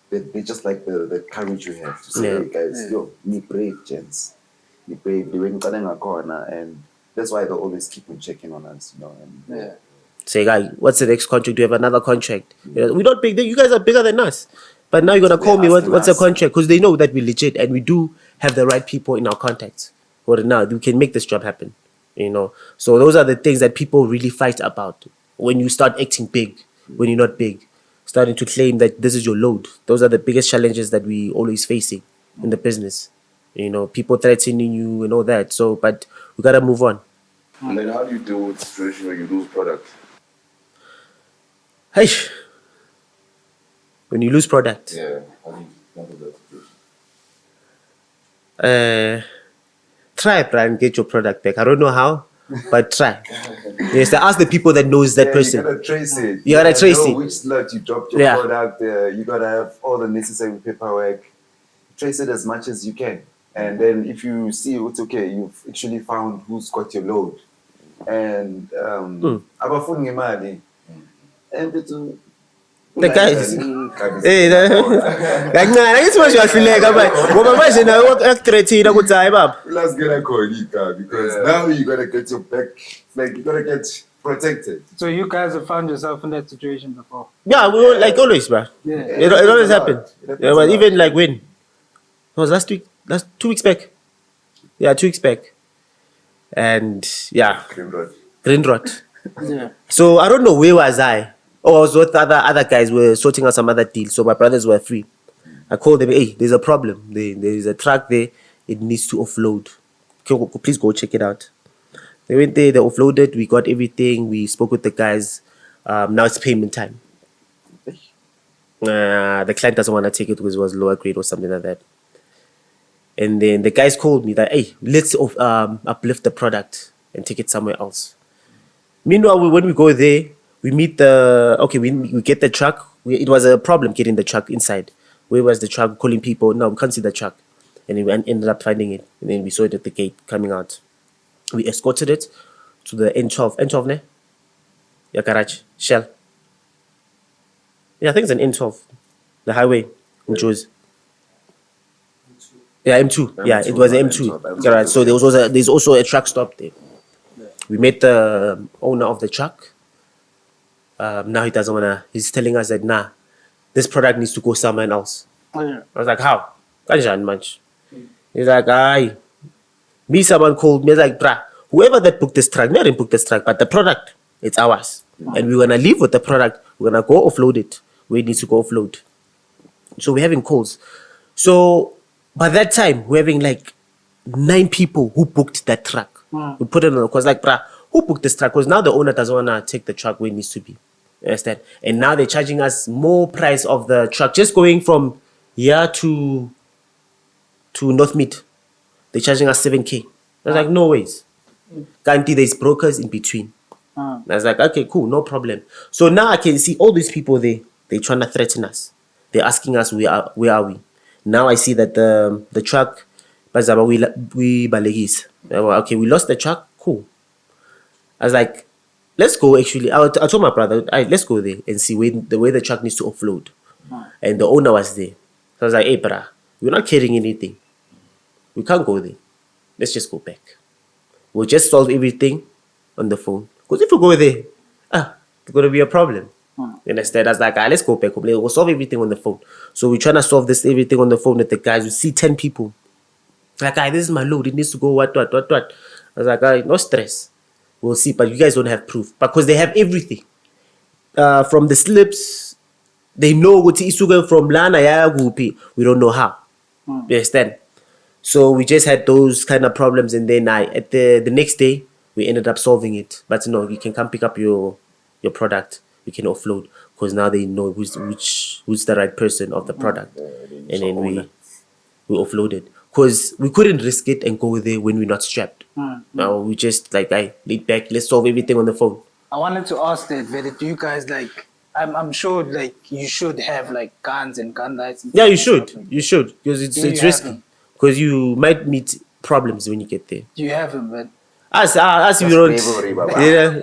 they just like the courage you have to say, hey guys, me brave, gents. Me brave. They went a corner, and that's why they always keep on checking on us, And, say, guy, what's the next contract? Do you have another contract? We're not big. You guys are bigger than us. But now you're going to call me, what's the contract? Because they know that we're legit and we do have the right people in our contacts. Or now we can make this job happen. So those are the things that people really fight about. When you start acting big, when you're not big, starting to claim that this is your load. Those are the biggest challenges that we always facing in the business. People threatening you and all that. So, but we got to move on. And then how do you deal with the situation where you lose product? Hey, when you lose product, Yeah, how do you handle that situation? try and get your product back. I don't know how, but try. Yes, ask the people that knows that person. You gotta trace it. You gotta trace know it. which slot you dropped your product. You gotta have all the necessary paperwork. Trace it as much as you can, and then if you see it's okay, you've actually found who's got your load. And abafuni ngemali, and the guys. Hey, kancane angithi manje uyahluleka manje ngoba manje nawe akuthreathina ukuthi hayi baba. Let's get a call, because now you gotta get your back, like you gotta get protected. So you guys have found yourself in that situation before? Yeah, we were like always, bro. Yeah. It always happens. Yeah, but even like when? It was last 2 weeks back. Yeah, 2 weeks back. and yeah, Green Road. green rod. Yeah. So I don't know where was I. Oh, I was with other guys. Were sorting out some other deals. So my brothers were free. I called them. Hey, there's a problem. There is a truck there. It needs to offload. Please go check it out. They went there. They offloaded. We got everything. We spoke with the guys. Now it's payment time. The client doesn't want to take it because it was lower grade or something like that. And then the guys called me that, hey, let's uplift the product and take it somewhere else. Meanwhile, when we go there, we meet we get the truck. It was a problem getting the truck inside. Where was the truck? Calling people. No, we can't see the truck. And then we ended up finding it. And then we saw it at the gate coming out. We escorted it to the N12. N12, ne? Yeah, garage. Shell. Yeah, I think it's an N12. The highway in Jersey. Yeah, M2. Yeah, it was an M2. Yeah, right. So there's also a truck stop there. We met the owner of the truck. Now he doesn't wanna. He's telling us that this product needs to go somewhere else. Yeah. I was like, how? Kanjani much. He's like, aye. Me, someone called me. He's like, bruh, whoever that booked this truck, me I didn't book this truck, but the product, it's ours, and we're gonna leave with the product. We're gonna go offload it. We need to go offload. So we're having calls. So by that time, we're having like 9 people who booked that truck. We put it on the cause like, bruh, who booked this truck? Because now the owner doesn't want to take the truck where it needs to be. You understand? And now they're charging us more price of the truck. Just going from here to North Mid, they're charging us 7K. I was like, no ways. Guarantee there's brokers in between. I was like, okay, cool, no problem. So now I can see all these people there. They're trying to threaten us. They're asking us where are we. Now I see that the truck, we balegis. Okay, we lost the truck. Cool. I was like, let's go. Actually, I told my brother, let's go there and see where the truck needs to offload. And the owner was there. So I was like, hey, brah, we're not carrying anything. We can't go there. Let's just go back. We'll just solve everything on the phone. Because if we go there, it's going to be a problem. And instead, I was like, let's go back. We'll solve everything on the phone. So we're trying to solve everything on the phone with the guys. We see 10 people. Like, this is my load. It needs to go what. I was like, no stress. We'll see. But you guys don't have proof. Because they have everything. From the slips, they know what isuga from Lana ya Gupi. We don't know how. You understand? So we just had those kind of problems. And then at the next day, we ended up solving it. But no, you can come pick up your product. You can offload. Because now they know who's the right person of the product. And then we offloaded. Because we couldn't risk it and go there when we're not strapped. Now we just like, laid back, let's solve everything on the phone. I wanted to ask that, Vedi, do you guys like, I'm sure like you should have like guns and gun licenses. Yeah, you should. You should. Because it's Do you have risky. them? Because you might meet problems when you get there. Do you have them, but As you don't, bravery, Baba.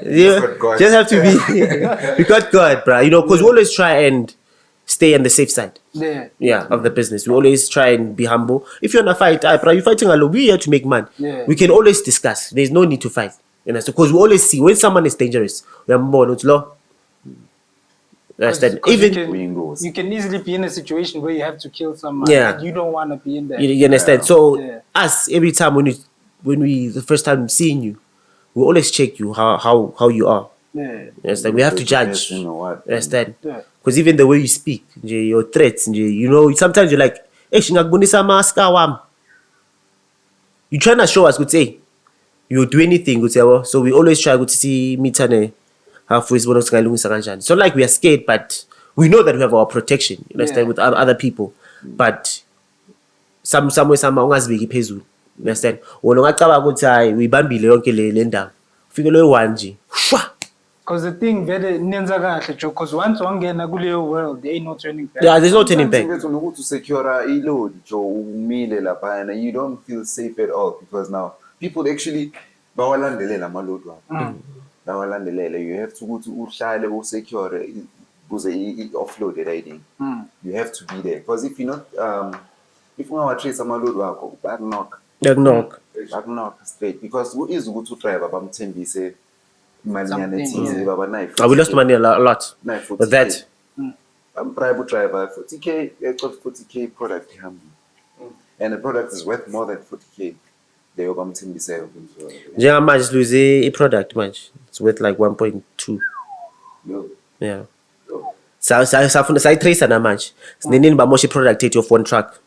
yeah, God. just have to be. We got God, bro. Because we always try and stay on the safe side. yeah. Of the business. We always try and be humble. If you're in a fight, bro, you're fighting alone. We're here to make money. Yeah. We can always discuss. There's no need to fight. Because we always see when someone is dangerous, we are more not law. Understand? 'Cause Even you can easily be in a situation where you have to kill someone. Yeah. And you don't want to be in that. you understand. So Yeah. us every time when we the first time seeing you, we always check you how you are. Yeah. You understand? We have to judge. You know what? You understand? Yeah. Because even the way you speak, your threats, sometimes you're like, hey, shingakubonisa maska wam. You trying to show us, good say, you do anything, good say, so we always try to see meetane halfway. It's not like we are scared, but we know that we have our protection. You understand? Yeah. With other people, but somewhere ungazibeki phezulu. You understand? Wona ungacaba ukuthi hayi uyibambile yonke le ndawo. Ufike lo one nje. Shwa. Because the thing vele nenza kahle Joe, because once wangena kuleyo world there ain't no turning back. Yeah, there's no turning back. To secure a load, umile lapha, and you don't feel safe at all because now people actually bawalandelela ama load wabo. Bawalandelela. You have to go to uhlale usecure kuze offloaded ID. You have to be there because if you're not if ungawa trace ama load wakho back knock straight because who is ukuthi driver bamthembise imali thize baba knife. We lost money a lot with that. I'm private driver 40K, 40K product and the product is worth more than 40K. Leyo bamthembiseyo ukuthi Njengamanje siluze i-product manje. It's worth like 1.2. no. Yeah. Safuna sayitracer namanje. Sinenini bamosha i-product yethu of one truck.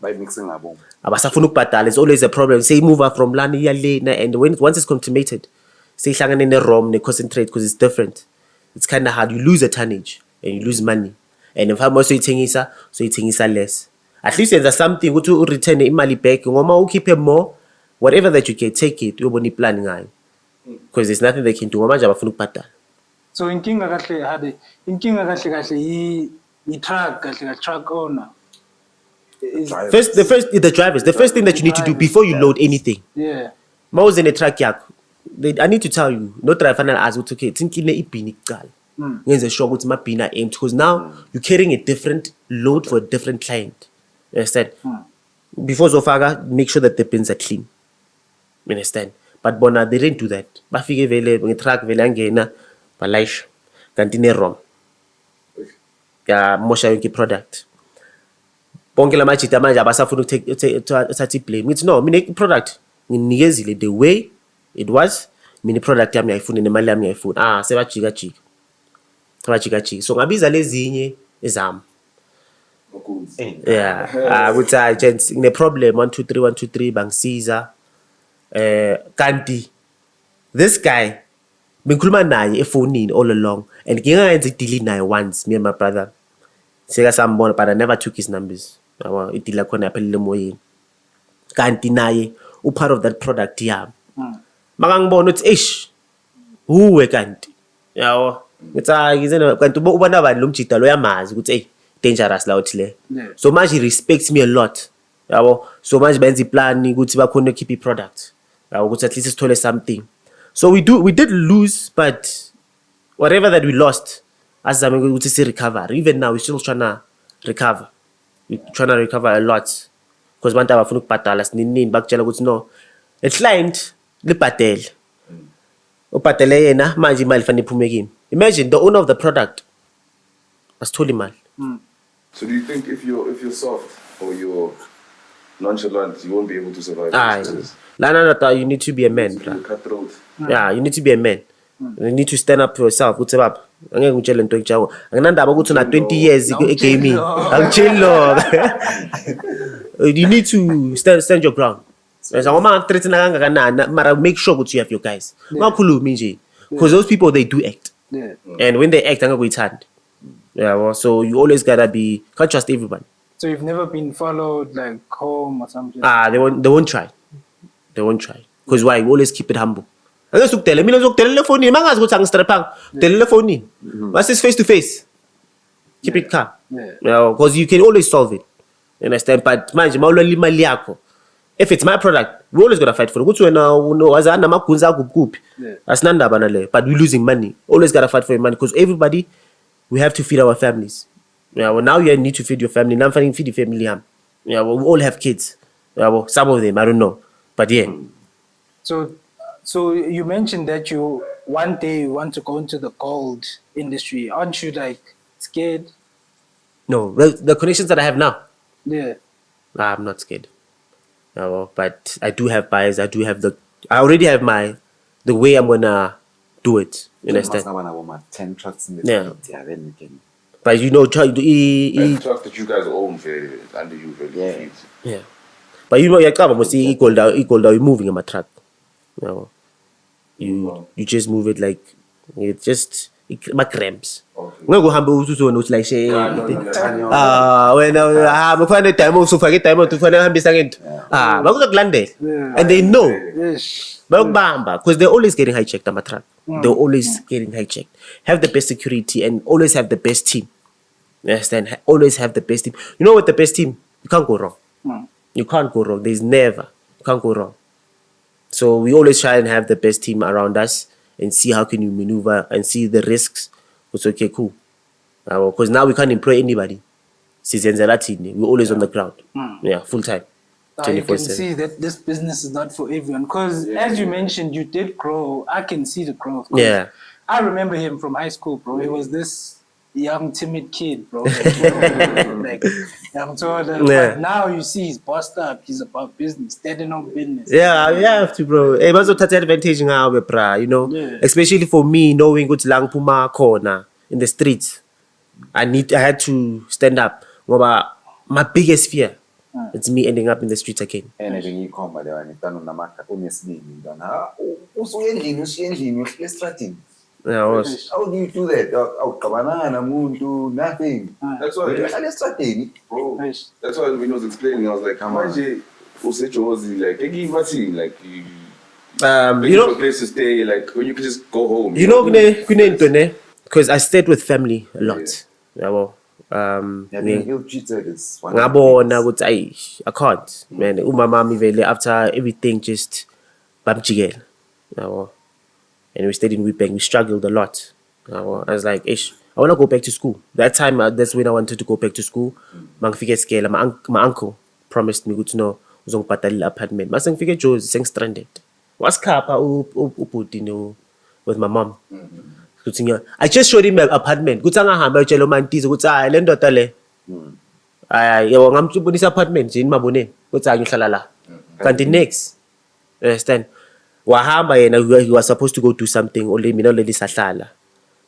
Bayimixe ngabo. Abasafuna ukubhadala. It's always a problem. Say move from lana iya lena, and once it's consummated, seyihlangane ne-ROM ne-concentrate because it's different. It's kind of hard. You lose a tonnage and you lose money. And if I'm also soyithengisa less. At least there's something ukuthi return imali back. Ngoma ukhiphe more, whatever that you get, take it. Uyobona iplan ngayo. Because there's nothing they can do. Ngoma nje abafuna ukubhadala. So inkinga kahle i-truck kahle truck owner. The drivers. The first thing that you need to do before you load anything. Yeah. Mawuze ne-truck yakho. I need to tell you, no driver fanele azi ukuthi okay, thinkile ibhini kuqala. Ngenze sure ukuthi amabhini are empty because now you're carrying a different load for a different client. You understand? Before zofaka, make sure that the bins are clean. You understand? But bona they didn't do that. Bafike vele nge-truck vele angena balayisha kanti ne-ROM. Ya mosha yonke product. Bonke la majita manje abasafuna ukuthatha i-blame. It's no, mina i-product nginikezile the way it was. Mina i-product yami ngiyayifuna nemali yami ngiyayifuna. Sebajika. So ngabiza lezinye ezami. Yeah. Ukuthi hayi gents ngine problem 123 bangisiza. Kanti this guy bengikhuluma naye efonini all along and ngingayenza i-deal naye once, me and my brother. Sika sambona but I never took his numbers. I-deal yakhona yaphelele emoyeni. Kanti naye part of that product yami. Makangibona uthi uwe kanti. Yawo. Ngithi hayi ngizena kanti ubona bani lo mjida lo yamazi ukuthi dangerous la uthi le. So manje he respects me a lot. Yabo. So manje benza iplan ukuthi bakhona keep i-product. Yawo ukuthi at least sithole something. So we did lose, but whatever that we lost, as I'm going to say recover. Even now, we're still trying to recover. We're trying to recover a lot. Because one time I found patalas, ninin bakchela ukuthi no. A client le patel. O patele yena manje imali fanele iphume kimi. Imagine the owner of the product has told him mal. So do you think if you're soft or you're nonchalant, you won't be able to survive? You need to be a man. You're cutthroat. Yeah, you need to be a man. You need to stand up for yourself. What's up? Angeke ngitshele into enjawo. Anginandaba ukuthi una 20 years gaming. Angitshelo. You need to stand your ground. Ngoma threaten kangakanani, mara make sure ukuthi you have your guys. Ngakhulumi nje. Because those people they do act. Yeah. And when they act angakuyithanda. Yeah, well, so you always gotta can't trust everyone. So you've never been followed like home or something? They won't try. They won't try. Because why? We always keep it humble. Mina ngizokutela efonini mangazi ukuthi angistrapanga. Tela efonini. Once it's face to face. Keep it calm. Yeah. Because you can always solve it. You understand? But manje mawulwela imali yakho. If it's my product, we always gotta fight for it. Ukuthi wena wazana magunza akuphi. Asinandaba nale. But we're losing money. Always gotta fight for your money because everybody we have to feed our families. Yeah, well, now you need to feed your family. Now I'm feeding the family. Yeah, well, we all have kids. Yeah, well, some of them I don't know, but yeah. So you mentioned that you one day want to go into the gold industry. Aren't you like scared? No, the connections that I have now. Yeah. I'm not scared. Yeah, well, but I do have buyers. I already have the way I'm gonna do it. You understand? 10 trucks in the fleet. Yeah, then we can. But you know, try to the truck that you guys own under you, very yeah. But you know, you can't must see equal down. You're moving in my truck. You know, you just move it like it just my cramps. Ngeke uhambe uzuzona uthi like she wena mufane time usufake time ufane uhambisa ngento bakuzokulandela and they know bayokubamba because they're always getting hijacked on my truck. They're always getting hijacked. Have the best security and always have the best team. You understand? Always have the best team. You know what? The best team, you can't go wrong. You can't go wrong. You can't go wrong. So we always try and have the best team around us and see how can you maneuver and see the risks. It's okay, cool. Because now we can't employ anybody. We're always on the ground. Yeah, full time. You can see that this business is not for everyone. Because as you mentioned, you did grow. I can see the growth. Yeah. I remember him from high school, bro. He was this young, timid kid, bro. Like, I'm told Yeah. but now you see he's bossed up. He's about business, standing on business. Yeah, you have to, bro. Hey, bazothatha advantage ngawe, bra, you know. Yeah. Especially for me, knowing ukuthi la ngiphuma khona in the streets. I had to stand up. Ngoba my biggest fear, it's me ending up in the streets again. And bengiyikhomba le wani tano namaka unesibili ntwana usuyendlini uhlele estradini. Yeah, was. How do you do that? Awuqabananga namuntu, nothing. That's why, Uhlele estradini. bro. That's why when he was explaining, I was like, manje usejozi like ekivathini like you You a know, place to stay like when you can just go home. you know, because I stayed with family a lot. Yeah, well, Yeah, being ill-treated is one ngabona ukuthi I can't, man. Umama vele after everything just bamjikela. Yabo. And we stayed in Witbank. We struggled a lot. Yabo. I was like, ish, I want to go back to school. That time, that's when I wanted to go back to school. Mangifike scale. My uncle promised me ukuthi no uzongibhadalela apartment. Mase ngifike Jozi seng-stranded. Wasikhapha ubhuti with my mom. I just showed him my apartment. Kuthi angahamba ayotshela uMantize ukuthi hayi le ndoda le. Hayi yebo ngamtshubonisa apartment nje nimaboneni. Kuthi hayi ngihlala la. Kanti next. You understand? Wahamba yena he was supposed to go do something only mina already sahlala.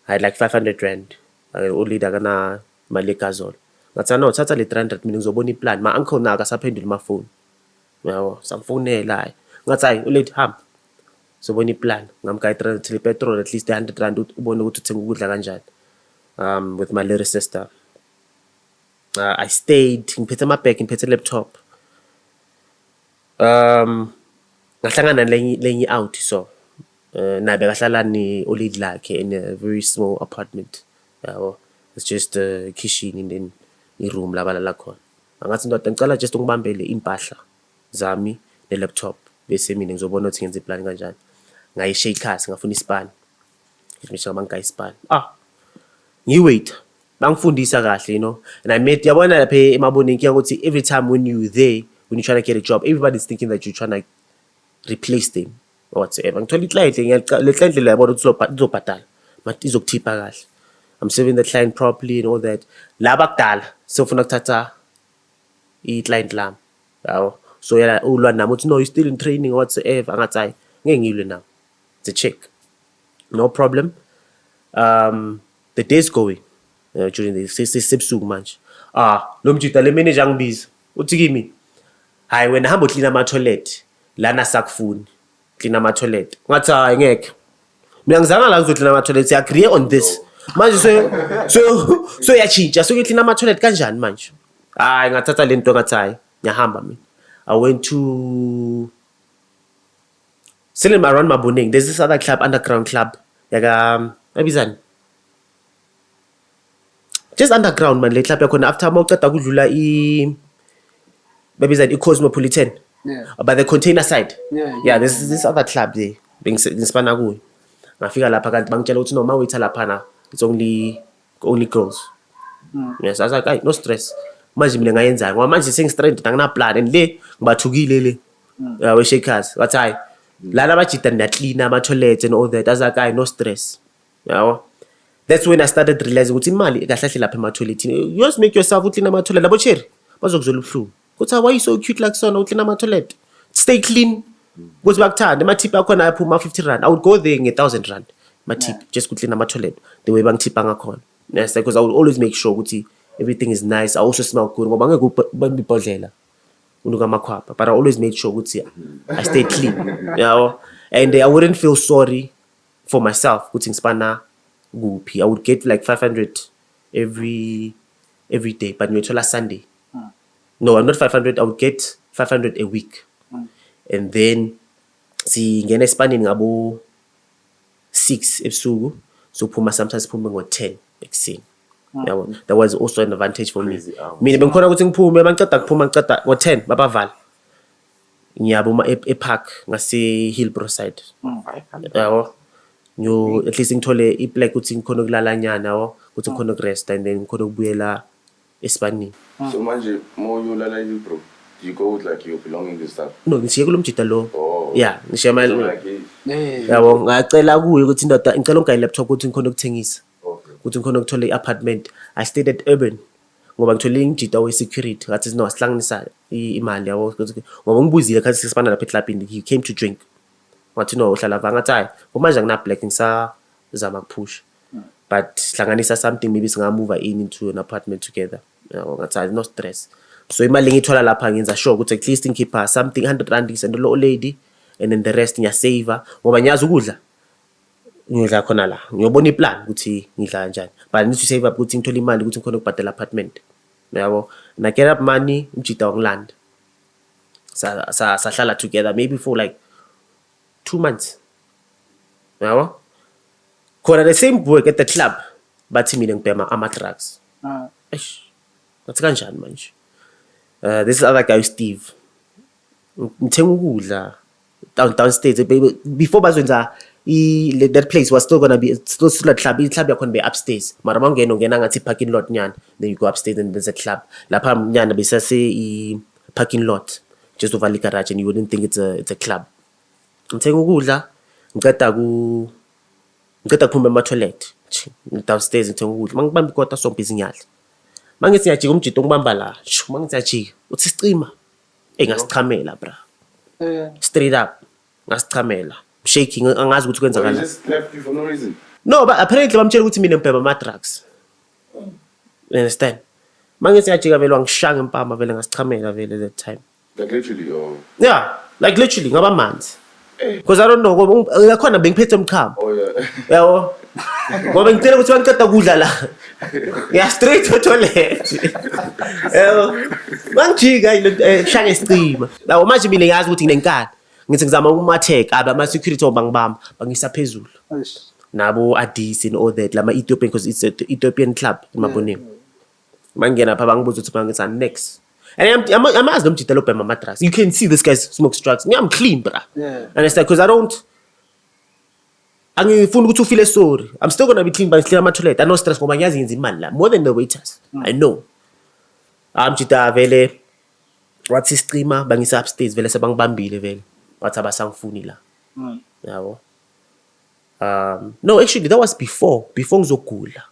I had like 500 rand. Only dakana mali ekazolo. Ngathi no thatha le 300 mina ngizobona iplan. My uncle na akasaphendula my phone. Yabo samfonela. Ngathi hayi ulethi hamba. So when you plan, ngamkayitra petrol at least 100 rand ubone ukuthi uthenga ukudla kanjani. With my little sister. I stayed, ngiphethe my bag, ngiphethe laptop. Ngahlangana lenye out so. Nabe kahlala ni old lakhe in a very small apartment. It's just a kitchen and then a room la balala khona. Ngathi ndoda ngicela just ungibambele impahla zami ne laptop bese mina ngizobona ukuthi ngenze plan kanjani. Ngayishake khasi ngafuna ispan. Ngisho ngabanga ispan. Ngiwait. Bangifundisa kahle, you know. And I met yabona lapha emaboneni ukuthi every time when you there, when you trying to get a job, everybody's thinking that you're trying to replace them or whatsoever. Ngithola iclient le client le yabona ukuthi uzobhadala. But izokuthipa kahle. I'm serving the client properly and all that. La bakudala sofuna ukuthatha i-client lami. Yawo. So yena ulwa nami uthi no, you still in training or whatsoever. Angathi hayi ngeke ngilwe now. It's a check. No problem. The day's going. During the sebusuku manje. Lo mjita le manager angibiza. Uthi kimi, hayi wena hamba uclean ama toilet. Lana sakufuni. Clean ama toilet. Ngathi hayi ngeke. Mina ngizanga la ngizoclean ama toilet. I agree on this. Manje so yachinja. So clean ama toilet kanjani manje? Hayi ngathatha lento ngathi hayi ngiyahamba mina. I went to still around Maboneng. There's this other club, underground club. Yaka abizani. Just underground man le club yakhona after mawuceda kudlula babizani Cosmopolitan. Yeah. By the container side. Yeah. There's this other club there. Ngispana kuyo. Ngafika lapha kanti bangitshela ukuthi no mawetha lapha na it's only girls. Yes, I was like, no stress. Manje mina ngayenza ngoba manje sengistranded angina plan and le ngibathukile le. We shakers. Wathi hayi lana bajita nda clean ama toilets and all that. I was like, no stress. Yabo. That's when I started realizing ukuthi imali kahle lapha ema toiletini. You just make yourself clean ama toilet labo cherry. Bazokuzwela ubuhlungu. Kuthi why you so cute like so clean ama toilet? Stay clean. Because bakuthanda ama tip akhona aphuma 50 rand. I would go there nge 1000 rand. My tip just clean ama toilet. The way bangithipa ngakhona. Yes, because I would always make sure ukuthi everything is nice. I also smell good. Ngoba ngeke ubibhodlela. Unuka makhwapa. But I always made sure ukuthi I stay clean. You know? And I wouldn't feel sorry for myself ukuthi ngispana kuphi. I would get like 500 every day, but ngiyothola Sunday. No, not 500. I would get 500 a week. And then singena espanini ngabo 6 ebusuku. So sometimes phuma ngo-10 ekuseni. That was also an advantage for me. Mina bengikhona ukuthi ngiphume bangiceda kuphuma ngiceda ngo-10 babavala. Ngiyabuma epark ngase Hillbrow side. Yabo. At least ngithole iplek ukuthi ngikhona ukulala nyana ukuthi ngikhona ukurest and then ngikhona ukubuyela espanini. So manje mo yolala you bro. Do you go with like your belongings and stuff? No, ngishiye kulo mjita lo. Yeah, ngishiye So mali. like Yabo ngacela kuye ukuthi indoda ngicela ungayi laptop ukuthi ngikhona ukuthengisa. Ukuthi ngikhona ukuthola i-apartment. I stayed at Urban. ngoba ngithole ingijita we-security ngathi no asihlanganisa imali yabo ngoba ngibuzile khathi sisibana lapha eklabini he came to drink wathi no uhlala va ngathi hayi manje angina-black ngisazama kuphusha but sihlanganisa something maybe singamova into an apartment together ngathi hayi no stress so imali ngiyithola lapha ngenza sure ukuthi at least ngikhipha something 100 rand ngisendela lo lady and then the rest ngiyasave ngoba ngiyazi ukudla ngidla khona la ngiyobona iplan ukuthi ngidla kanjani but I need to save up ukuthi ngithole imali ukuthi ngikhona ukubhadala apartment yabo and I get up money umjida wangilanda sahlala together maybe for like 2 months yabo khona the same work at the club bathi mina ngibhema ama-drugs ngathi kanjani manje this is other guy Steve ngithenga ukudla downstairs baby before bazwenza that place was still gonna be still club yakhona be upstairs mara mawungena ungena ngathi parking lot nyana then you go upstairs and there's a club lapha nyana besase parking lot just over the garage and you wouldn't think it's a club ngithenga ukudla ngiceda kuphuma ema-toilet downstairs ngithenga ukudla mangibamba ikota so busy ngiyadla mangithi ngiyajika umjito ngibamba la mangithi ngiyajika uthi sicima ngasichamela bra straight up ngasichamela shaking angazi ukuthi kwenza Well, he kanjani just left you for no reason. no but apparently bamtshela ukuthi mina ngibhema ama-drugs you understand mangithi ngiyajika vele wangishanga empama vele ngasichamela vele that time Like literally, or yeah like literally ngaba manzi because I don't know ngoba yakhona bengiphethe umchamo oh yeah. yabo ngoba ngicela ukuthi bangiceda kudla la ngiya straight to toilet yabo mangijika shaka isicima yabo manje mina ngiyazi ukuthi nginenkani ngithi ngizama ukumatheka ama-security bangibamba bangisa phezulu nabo adisi and all that lama Ethiopian because it's an Ethiopian club emaboneni mangena pha bangibuza ukuthi bangithi next and amazi nomjita lo bhema ama-drugs you can see this guy smokes drugs I'm clean bra understand because I don't angifuni ukuthi ufile sorry I'm still gonna be clean but clean ama-toilet I no stress ngoba ngiyazi ngenza imali la more than the waiters I know amjita vele wathi sicima bangisa upstairs vele sebangibambile vele wathi abasangifuni la yabo no actually that was before ngizogula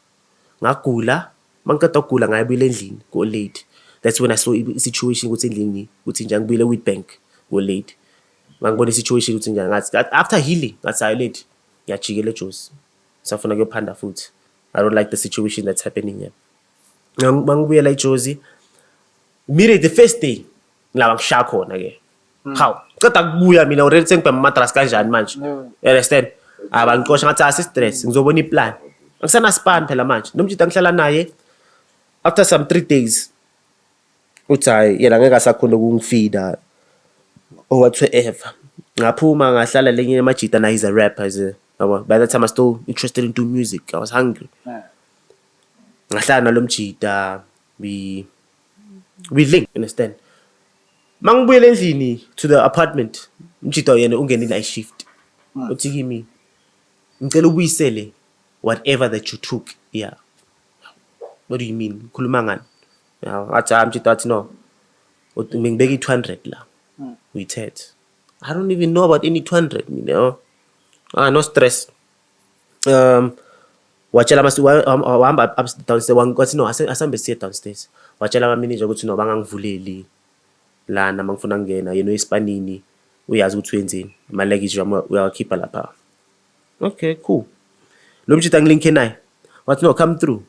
ngagula mangiceda ukugula ngayabuyela endlini go late that's when I saw i-situation ukuthi endlini ukuthi njani ngibuyele Witbank go late mangibona i-situation ukuthi njani ngathi after healing ngathi hayi late ngiyajikela eJozi safuna kuyophanda futhi I don't like the situation that's happening here mangibuyela eJozi immediately the first day ngilaba ngishaya khona ke hawu ceda kubuya mina already sengibhema ama-drugs kanjani manje you understand abangixosha ngathi asi-stress ngizobona iplan angisana-span phela manje nomjita ngihlala naye after some 3 days uthi hayi yena ngeke asakhona ukungifida or whatsoever ngaphuma ngahlala lenye amajita naye is a rapper by that time I was still interested into music I was hungry ngahlala nalomjita we link understand mangibuyela endlini to the apartment umjita yena ungenile i-shift uthi kimi ngicela ubuyisele whatever that you took yeah what do you mean khuluma ngani athi umjita athi no ngibeka i-200 la uyithethe I don't even know about any 200 mina no stress watshela wahamba downstairs wathi no asambe siye downstairs watshela ama-manager ukuthi no bangangivuleli lana mangifuna ngena yena oyisipanini uyazi ukuthi wenzeni ama-luggage uyawakhipha lapha okay cool lo mjita ngilinke naye wathi no come through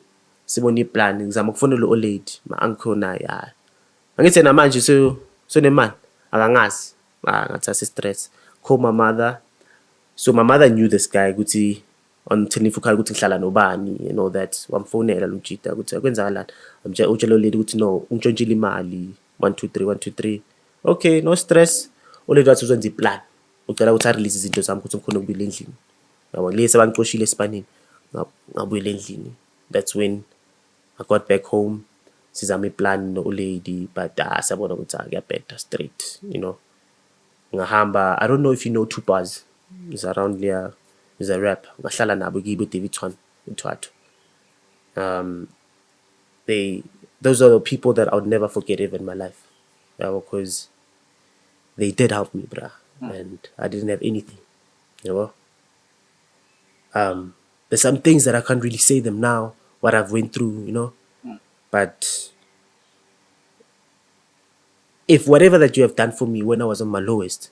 sibona iplan ngizama ukufonela o-lady ma-uncle naye hayi angithi namanje sonemali akangazi ngathi asi-stress call my mother so my mother knew this guy ukuthi on telefone ukuthi ngihlala nobani and all that wamfonela lo mjita ukuthi akwenzakalani utshela o-lady ukuthi no untshontshile imali 123 okay no stress o-lady wathi uzwenza iplan ucela ukuthi a-release izinto zami ukuthi ngikhona ukubuyela endlini yabo ngile sebangixoshile esipanini ngabuyela endlini that's when I got back home sizama iplan no-lady but sabona ukuthi kuyabheda straight you know ngahamba I don't know if you know 2 bars is around there is a rap ngahlala nabo kibo Davidson eThwathu those are the people that I would never forget ever in my life because they did help me brah and I didn't have anything you know there's some things that I can't really say them now what I've went through you know but if whatever that you have done for me when I was on my lowest,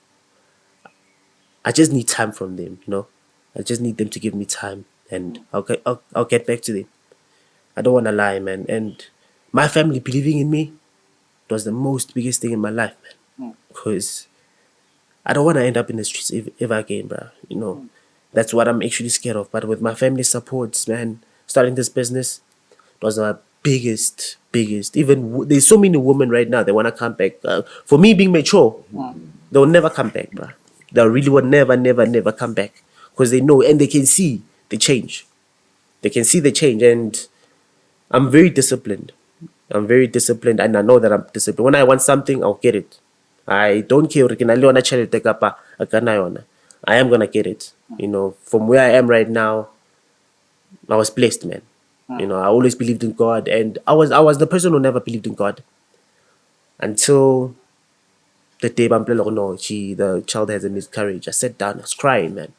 I just need time from them, you know. I just need them to give me time, and I'll get back to them. I don't want to lie, man. And my family believing in me was the most biggest thing in my life, man. Because I don't want to end up in the streets ever again, bro. You know, that's what I'm actually scared of. But with my family supports, man, starting this business was the biggest. Even there's so many women right now, they want to come back. For me being mature, they'll never come back, bro. They really will never come back. Because they know and they can see the change. They can see the change, and I'm very disciplined. I'm very disciplined, and I know that I'm disciplined. When I want something, I'll get it. I don't care. I am gonna get it. You know, from where I am right now, I was blessed, man. You know, I always believed in God, and I was the person who never believed in God until the day the child has a miscarriage. I sat down, I was crying, man.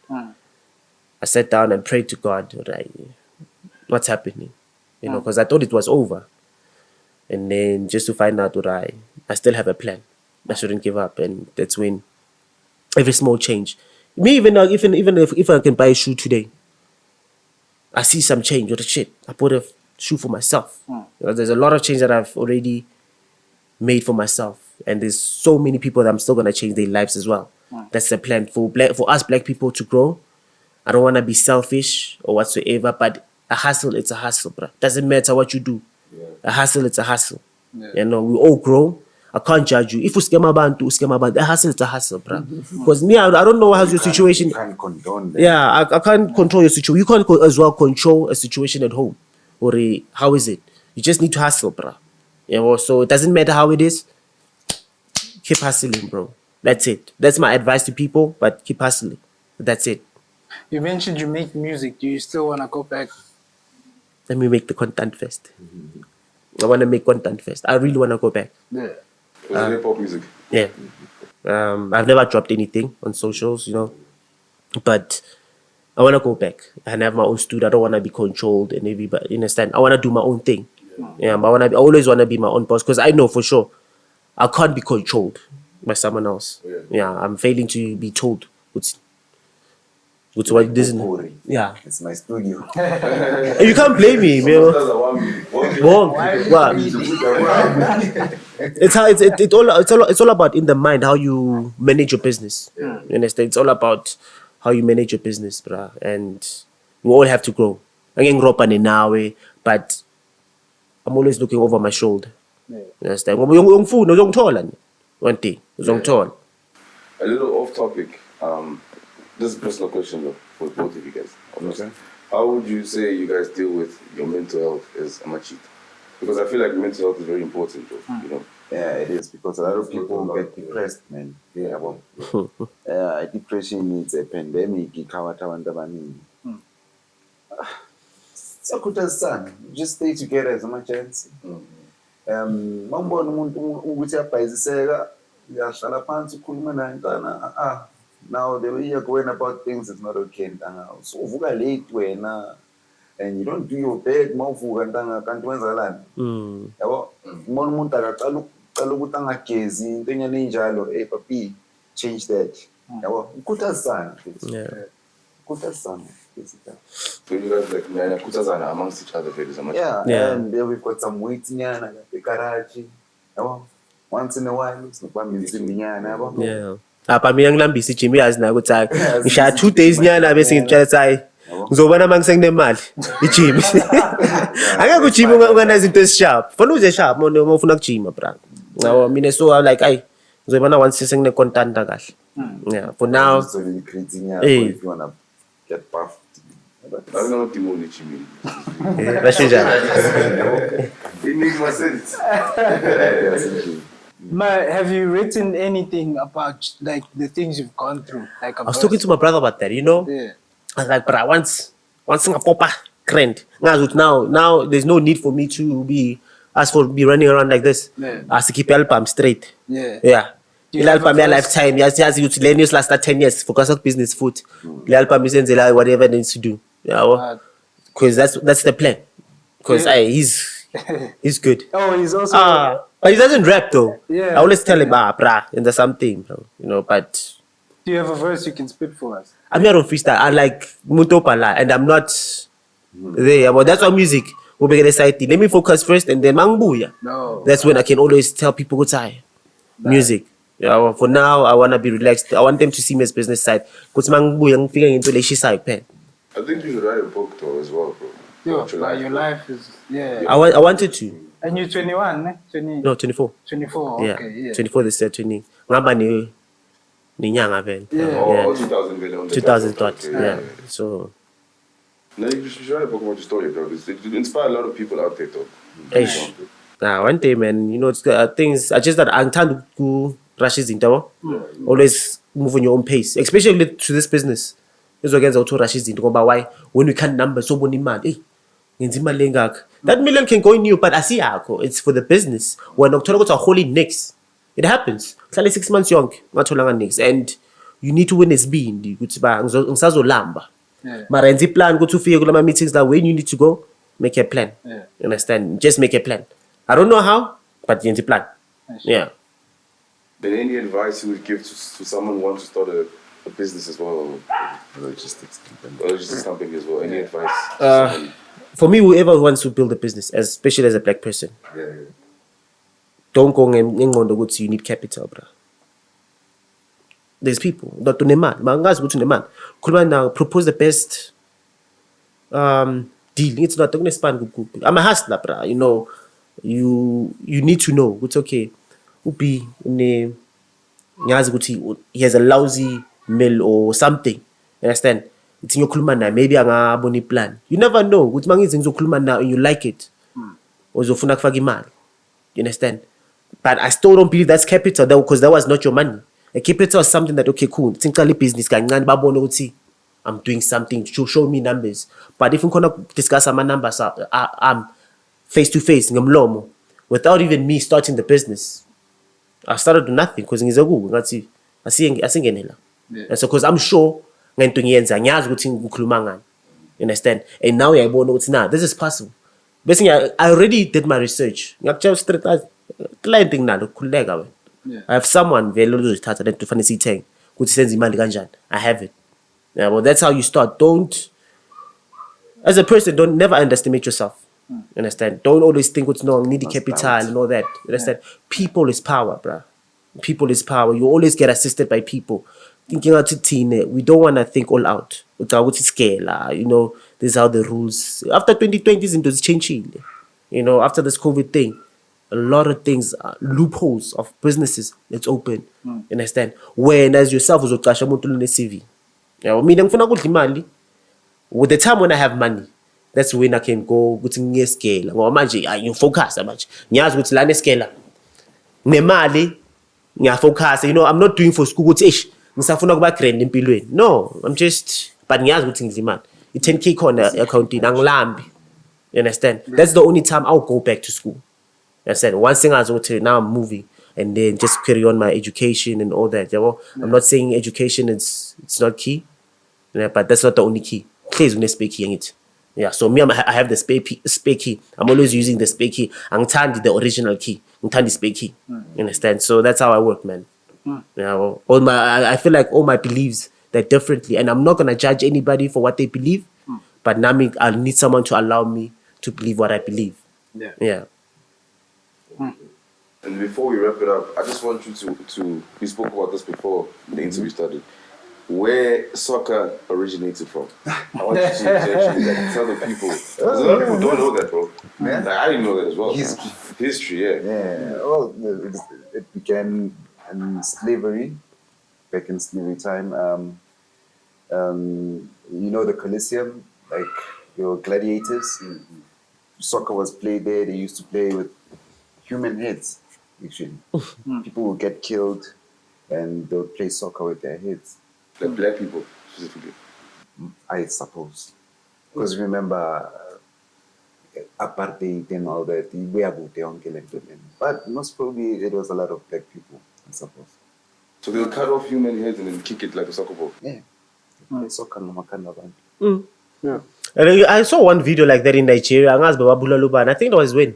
I sat down and prayed to God, right? What's happening? You know, because I thought it was over. And then just to find out that I still have a plan. I shouldn't give up. And that's when every small change. Me, even if I can buy a shoe today, I see some change. What the shit? I bought a shoe for myself. You know, there's a lot of change that I've already made for myself. And there's so many people that I'm still going to change their lives as well. That's the plan for us black people to grow. I don't want to be selfish or whatsoever, but a hustle, it's a hustle, bro. Doesn't matter what you do. A hustle, it's a hustle. You know, we all grow. I can't judge you. If you scam about, a hustle, it's a hustle, bro. Because me, I don't know how's your situation. You can't condone that. Yeah, I can't control your situation. You can't as well control a situation at home. Or how is it? You just need to hustle, bro. You know, so it doesn't matter how it is. Keep hustling, bro. That's it. That's my advice to people, but keep hustling. That's it. You mentioned you make music. Do you still want to go back? Let me make the content first. I want to make content first. I really want to go back. Yeah. Was it hip-hop music? Yeah. I've never dropped anything on socials, you know. But I want to go back and have my own studio. I don't want to be controlled and everybody, you understand? I want to do my own thing. Yeah, but I always want to be my own boss because I know for sure I can't be controlled by someone else. Yeah, I'm failing to be told what's what this is. Yeah. It's my studio. You can't blame me, man. It's all about in the mind how you manage your business. You understand? It's all about how you manage your business, bruh. And we all have to grow. I can grow up now, but I'm always looking over my shoulder. You understand? One thing. A little off topic. This is a personal question though, for both of you guys. Okay. How would you say you guys deal with your mental health as a machite? Because I feel like mental health is very important, though, you know? Yeah, it is because a lot of people get depressed, man. Yeah, well, depression is a pandemic. Son, just stay together as much as. Now the way you're going about things is not okay. So late and you don't do your bed, change that. So you guys like kutazana amongst each other very much. Yeah, and then we've got some weights in the garage. Once in a while, it's not Yeah. Apa mina ngilambisa ijim yazi na ukuthi hayi ngishaya 2 days nyana bese ngitshela hayi ngizobona mangisenginemali ijim. Akekho ujim unganazo into ezisharp. Funa uze sharp uma ufuna ukujima bra. Ngawo mina so like ay ngizobona once sengine content kahle. Yeah, for now so if you want to get buffed. I don't know what the money chimney. It makes more sense. Have you written anything about like the things you've gone through? Like I was talking to my brother about that, you know. Yeah. I was like, bro, once Singapore grand. Now there's no need for me to be running around like this. Yeah. As to keep album straight. Yeah. Yeah. You The have album a my voice. lifetime. Yes, you to learn last 10 years focus on business food. The album is whatever it needs to do. Yeah. Because that's the plan. Because Yeah. he's good. Oh, he's also But he doesn't rap though. Yeah. I always tell him, brah, and there's something, bro. You know, but Do you have a verse you can spit for us? I'm not on freestyle. I like Mutopala, and I'm not there. But that's why music will be exciting. Let me focus first, and then Mangbuya. No. That's when I can always tell people what's music. Yeah, well, for now, I want to be relaxed. I want them to see me as business side. Because Mangbuya, I'm figuring into the side pen. I think you should write a book though as well, bro. Yo, About like your life is, yeah. I wanted to. And you're 21, eh? 20, No, 24. 24, Yeah, okay, yeah. 24 this year, 20. Ngaba ni nyanga vele. Yeah. Oh, 2000 video. 2000 thought. Okay, Yeah. So, No, you should write a book about your story, bro. It inspire a lot of people out there, though. eish. Nah, one day, man, you know, it's things. I just that I'm trying to rush into. Always move on your own pace, especially to this business. This against auto rushes into. But why? When we can't number so many man, that million can go in you, but I see it's for the business. When October goes a holy next, it happens. It's only 6 months young, not next, and you need to win this being. Lamba. Yeah. But plan go to figure meetings that when you need to go, make a plan. Yeah. You understand? Just make a plan. I don't know how, but you need to plan. Yeah. Then any advice you would give to someone who wants to start a business as well, Logistics company. or just something as well? Any advice? For me, whoever wants to build a business, especially as a black person, Yeah. don't go and you need capital, bro. There's people that to man, mangas go to man. Could now propose the best deal? It's not going to span. I'm a hustler, bro. You know, you need to know. It's okay. Upi ne he has a lousy mill or something. You understand? It's in your kulumana. Maybe I'm boni plan. You never know. What man is in your kulumana and you like it. Or zofuna kufaka imali. You understand? But I still don't believe that's capital because that was not your money. A capital is something that, okay, cool. Think business I'm doing something to show me numbers. But if we can discuss my numbers face to face, without even me starting the business, I started with nothing because I see. And so because I'm sure you understand? And now I know this is possible. Basically, I already did my research. I have someone very to fancy tank. I have it. Yeah, well, that's how you start. Don't, as a person, don't never underestimate yourself. You understand? Don't always think what's no need the capital and all that. You understand? People is power, bruh. People is power. You always get assisted by people. Thinking out to teen, we don't want to think all out. What's scale? You know, this is how the rules. After 2020 is into changing. You know, after this COVID thing, a lot of things, loopholes of businesses, it's open. You understand? When as yourself was CV. With the time when I have money, that's when I can go to scale. You focus much. Scale. Nemali, focus. You know, I'm not doing for school. No, I'm just. But you 10K on accounting. You understand? That's the only time I'll go back to school. I said one thing I was going to now I'm moving and then just carry on my education and all that. I'm not saying education it's not key, but that's not the only key. Please when spare key in it. Yeah, so me I have the spare key. I'm always using the spare key. I'm turning the original key. I'm turning the spare key. You understand? So that's how I work, man. Yeah, I feel like all my beliefs they're differently, and I'm not gonna judge anybody for what they believe. But now I need someone to allow me to believe what I believe. Yeah. And before we wrap it up, I just want you to we spoke about this before the interview started, where soccer originated from. I want you to actually tell the people. 'Cause a lot of people don't know that, bro. Yeah. Like, I didn't know that as well. History. Yeah. Yeah, well, it began in slavery, back in slavery time. You know the Colosseum, like your gladiators. Soccer was played there. They used to play with human heads, actually. People would get killed and they would play soccer with their heads. Like black people specifically. I suppose. Because remember, apartheid and all that, we are but most probably it was a lot of black people, I suppose. So they'll cut off human heads and then kick it like a soccer ball. Yeah. Soccer no makanda bantu. Yeah. And I saw one video like that in Nigeria. And I think that was when.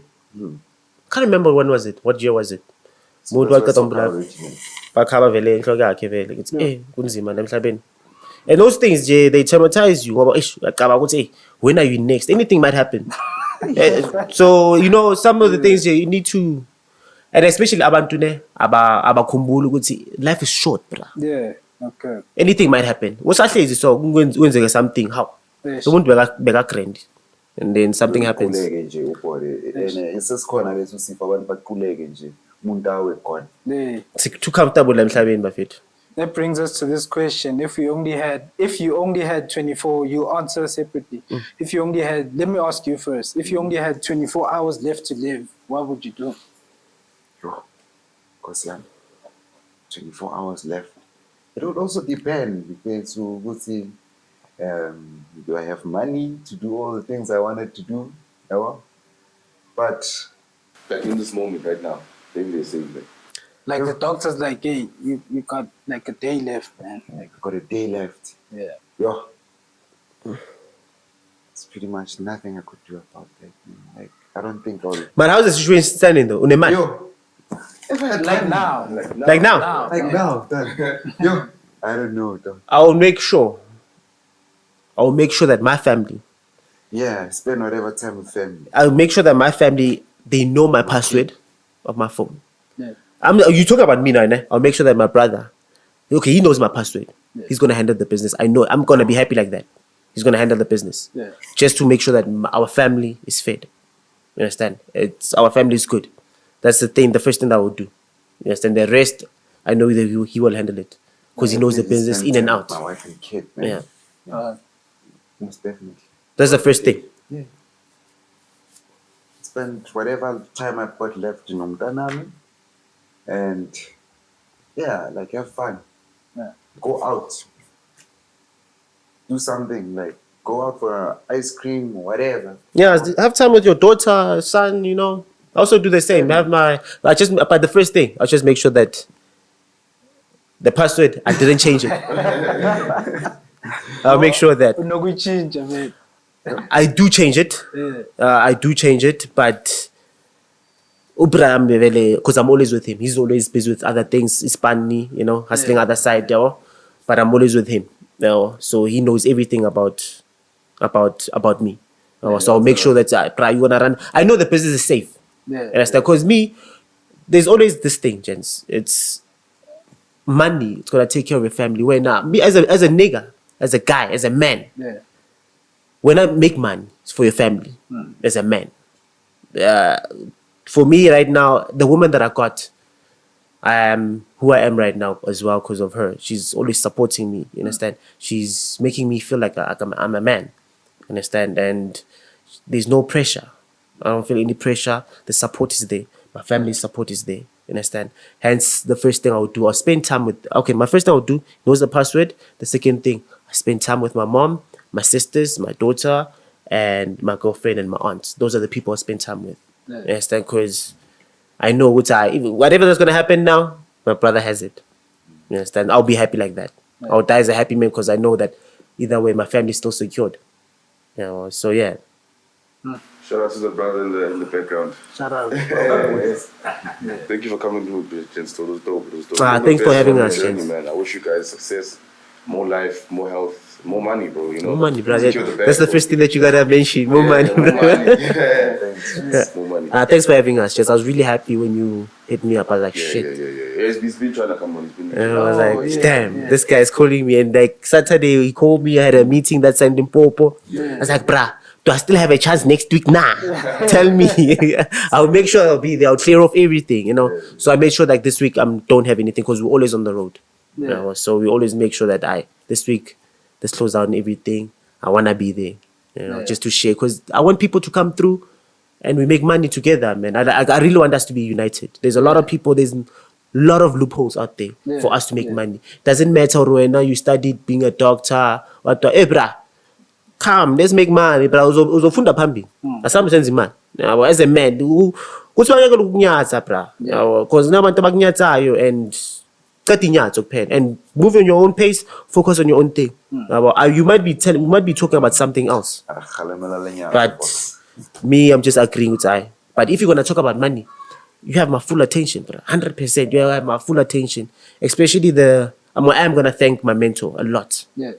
can't remember when was it. What year was it? So Mood that's wakati why ombula. somehow rich, Bakhaba vele inhloko yakhe vele. It's kunzima emhlabeni. And those things, Jay, they traumatize you. Ngoba, uyacabanga ukuthi, hey, when are you next? Anything might happen. So, you know, some of the things you need to, and especially abantu ne, abakhumbula ukuthi life is short, bra. Yeah. Okay. Anything might happen. Usahlezi so kwenzeke something, how? Yes. So umuntu beka grand. And then something happens. Uquleke nje ubone. And isesikhona leso sifo abantu baquleke nje. Umuntu awe khona. Yeah. Too comfortable la emhlabeni bafethu. That brings us to this question. If you only had 24, you answer separately. If you only had, let me ask you first. If you only had 24 hours left to live, what would you do? Yo, because 24 hours left. It would also depend because do I have money to do all the things I wanted to do? No? But Like in this moment right now, maybe they say like, Like the doctor's like, hey, you got like a day left, man. Like, I've got a day left. yeah. Yo, it's pretty much nothing I could do about that. Like, I don't think I'll. But how's the situation standing though? Unemali? Yo, if I had Like time- now. Like now? Like now, done. Yo, I don't know, done. I'll make sure that my family, Yeah, spend whatever time with family. I'll make sure that my family, they know my password of my phone. Yeah. You talk about me now, né? I'll make sure that my brother, okay, he knows my password. He's going to handle the business. I know. I'm going to be happy like that. He's going to handle the business. Yeah. Just to make sure that our family is fed. You understand? Our family is good. That's the thing, the first thing that I would do. You understand? The rest, I know that he will handle it. Because he knows the business Spend in and time out. with my wife and kid, man. Yeah. Most definitely. That's the first thing. Yeah. Spend whatever time I've got left in Umtanami. And yeah, like have fun. Yeah. Go out. Do something like go out for ice cream or whatever. Yeah, have time with your daughter, son, you know. I also do the same. But the first thing, I'll just make sure that the password, I didn't change it. I'll make sure that No, we change, I mean. I do change it. Yeah. I do change it, but because I'm always with him. He's always busy with other things. It's funny, you know, hustling other side, you know, but I'm always with him. You know, so he knows everything about me. So I'll make sure that you wanna run. I know the business is safe. Yeah. Understand? Because me, there's always this thing, gents. It's money. It's gonna take care of your family. When me as a nigga, as a guy, as a man, Yeah. when I make money, it's for your family. As a man, for me right now, the woman that I got, I am who I am right now as well because of her. She's always supporting me. You understand? She's making me feel like I'm a man. Understand? And there's no pressure. I don't feel any pressure. The support is there. My family's support is there. You understand? Hence, the first thing I would do, I'll spend time with. Okay, my first thing I would do, knows the password. The second thing, I spend time with my mom, my sisters, my daughter, and my girlfriend and my aunts. Those are the people I spend time with. Yeah. You understand? Because I know whatever that's gonna happen now, my brother has it. You understand? I'll be happy like that. I'll die as a happy man because I know that either way, my family's still secured. You know, so yeah. shout out to the brother in the background. Shout out. Thank you for coming through, gents. It was dope. It was dope. Ah, All the thanks for best having on us, the journey, gents. man. I wish you guys success, more life, more health, more money, bro. You know, More money, brother. Secure That's the bag, first thing that you gotta mention. More money, more bro. money. Yeah. More money. Thanks for having us, Jess. I was really happy when you hit me up. I was like, shit. Yeah. He's been trying to come on. He's been. And I was like, yeah, damn, yeah. this guy's calling me. And like Saturday, he called me. I had a meeting that sent in Popo. I was like, brah, do I still have a chance next week? Nah. Tell me. I'll make sure I'll be there. I'll clear off everything, you know. So I made sure like this week I don't have anything because we're always on the road. You know? So we always make sure that this week, this close down everything. I want to be there, you know, just to share. Because I want people to come through and we make money together, man. I really want us to be united. There's a lot of people, there's a lot of loopholes out there for us to make money. Doesn't matter when now you studied being a doctor. What hey, brah, come, let's make money. Brah, uzofunda phambi. Asambe senze imali. Yabo, as a man, kuthi bangeke ukunyatha, brah. Yabo, because nabantu abakunyathayo and qeda inyatho kuphela and move on your own pace, focus on your own thing. Yabo, you might be talking about something else. But me, I'm just agreeing with I. But if you're gonna talk about money, you have my full attention, bro. 100%. You have my full attention. Especially I am gonna thank my mentor a lot. Yeah.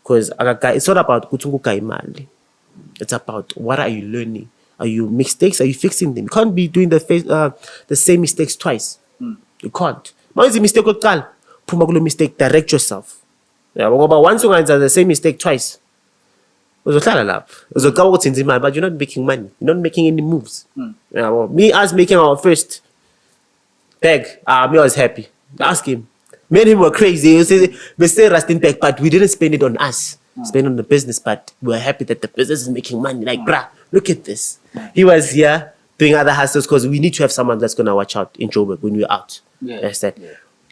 Because it's not about kutunguka imali. It's about what are you learning? Are you mistakes? Are you fixing them? You can't be doing the same mistakes twice. You can't. Once a mistake okukala, phuma kulo mistake, direct yourself. Yeah, but once you answer the same mistake twice, uzohlala lapho. Uzocaba ukuthi nzima imali, but you're not making money. You're not making any moves. Yeah, well, us making our first bag, me I was happy. Ask him. Me and him were crazy. We still rusting back, but we didn't spend it on us. Spend on the business, but we were happy that the business is making money. Like, bruh, look at this. He was here doing other hustles because we need to have someone that's gonna watch out in Joburg when we're out. Yeah. Understand?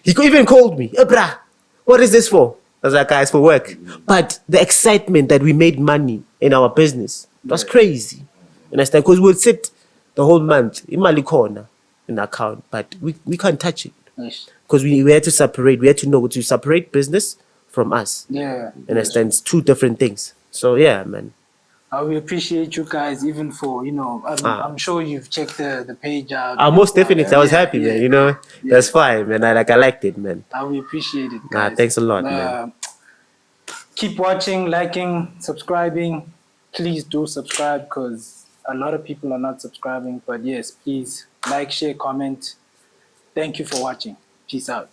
He even called me, hey, bruh, what is this for? I was like, guys, for work. But the excitement that we made money in our business was crazy. Understand? Because we'll sit the whole month imali corner in the account, but we can't touch it. Nice. Because we had to separate. We had to know to separate business from us. Yeah. Understand? It's two different things. So yeah, man. We appreciate you guys even for, I'm sure you've checked the page out. Most definitely. I was happy, yeah. man. That's fine, man. I liked it, man. We appreciate it, guys. Thanks a lot, man. Keep watching, liking, subscribing. Please do subscribe because a lot of people are not subscribing. But yes, please like, share, comment. Thank you for watching. Peace out.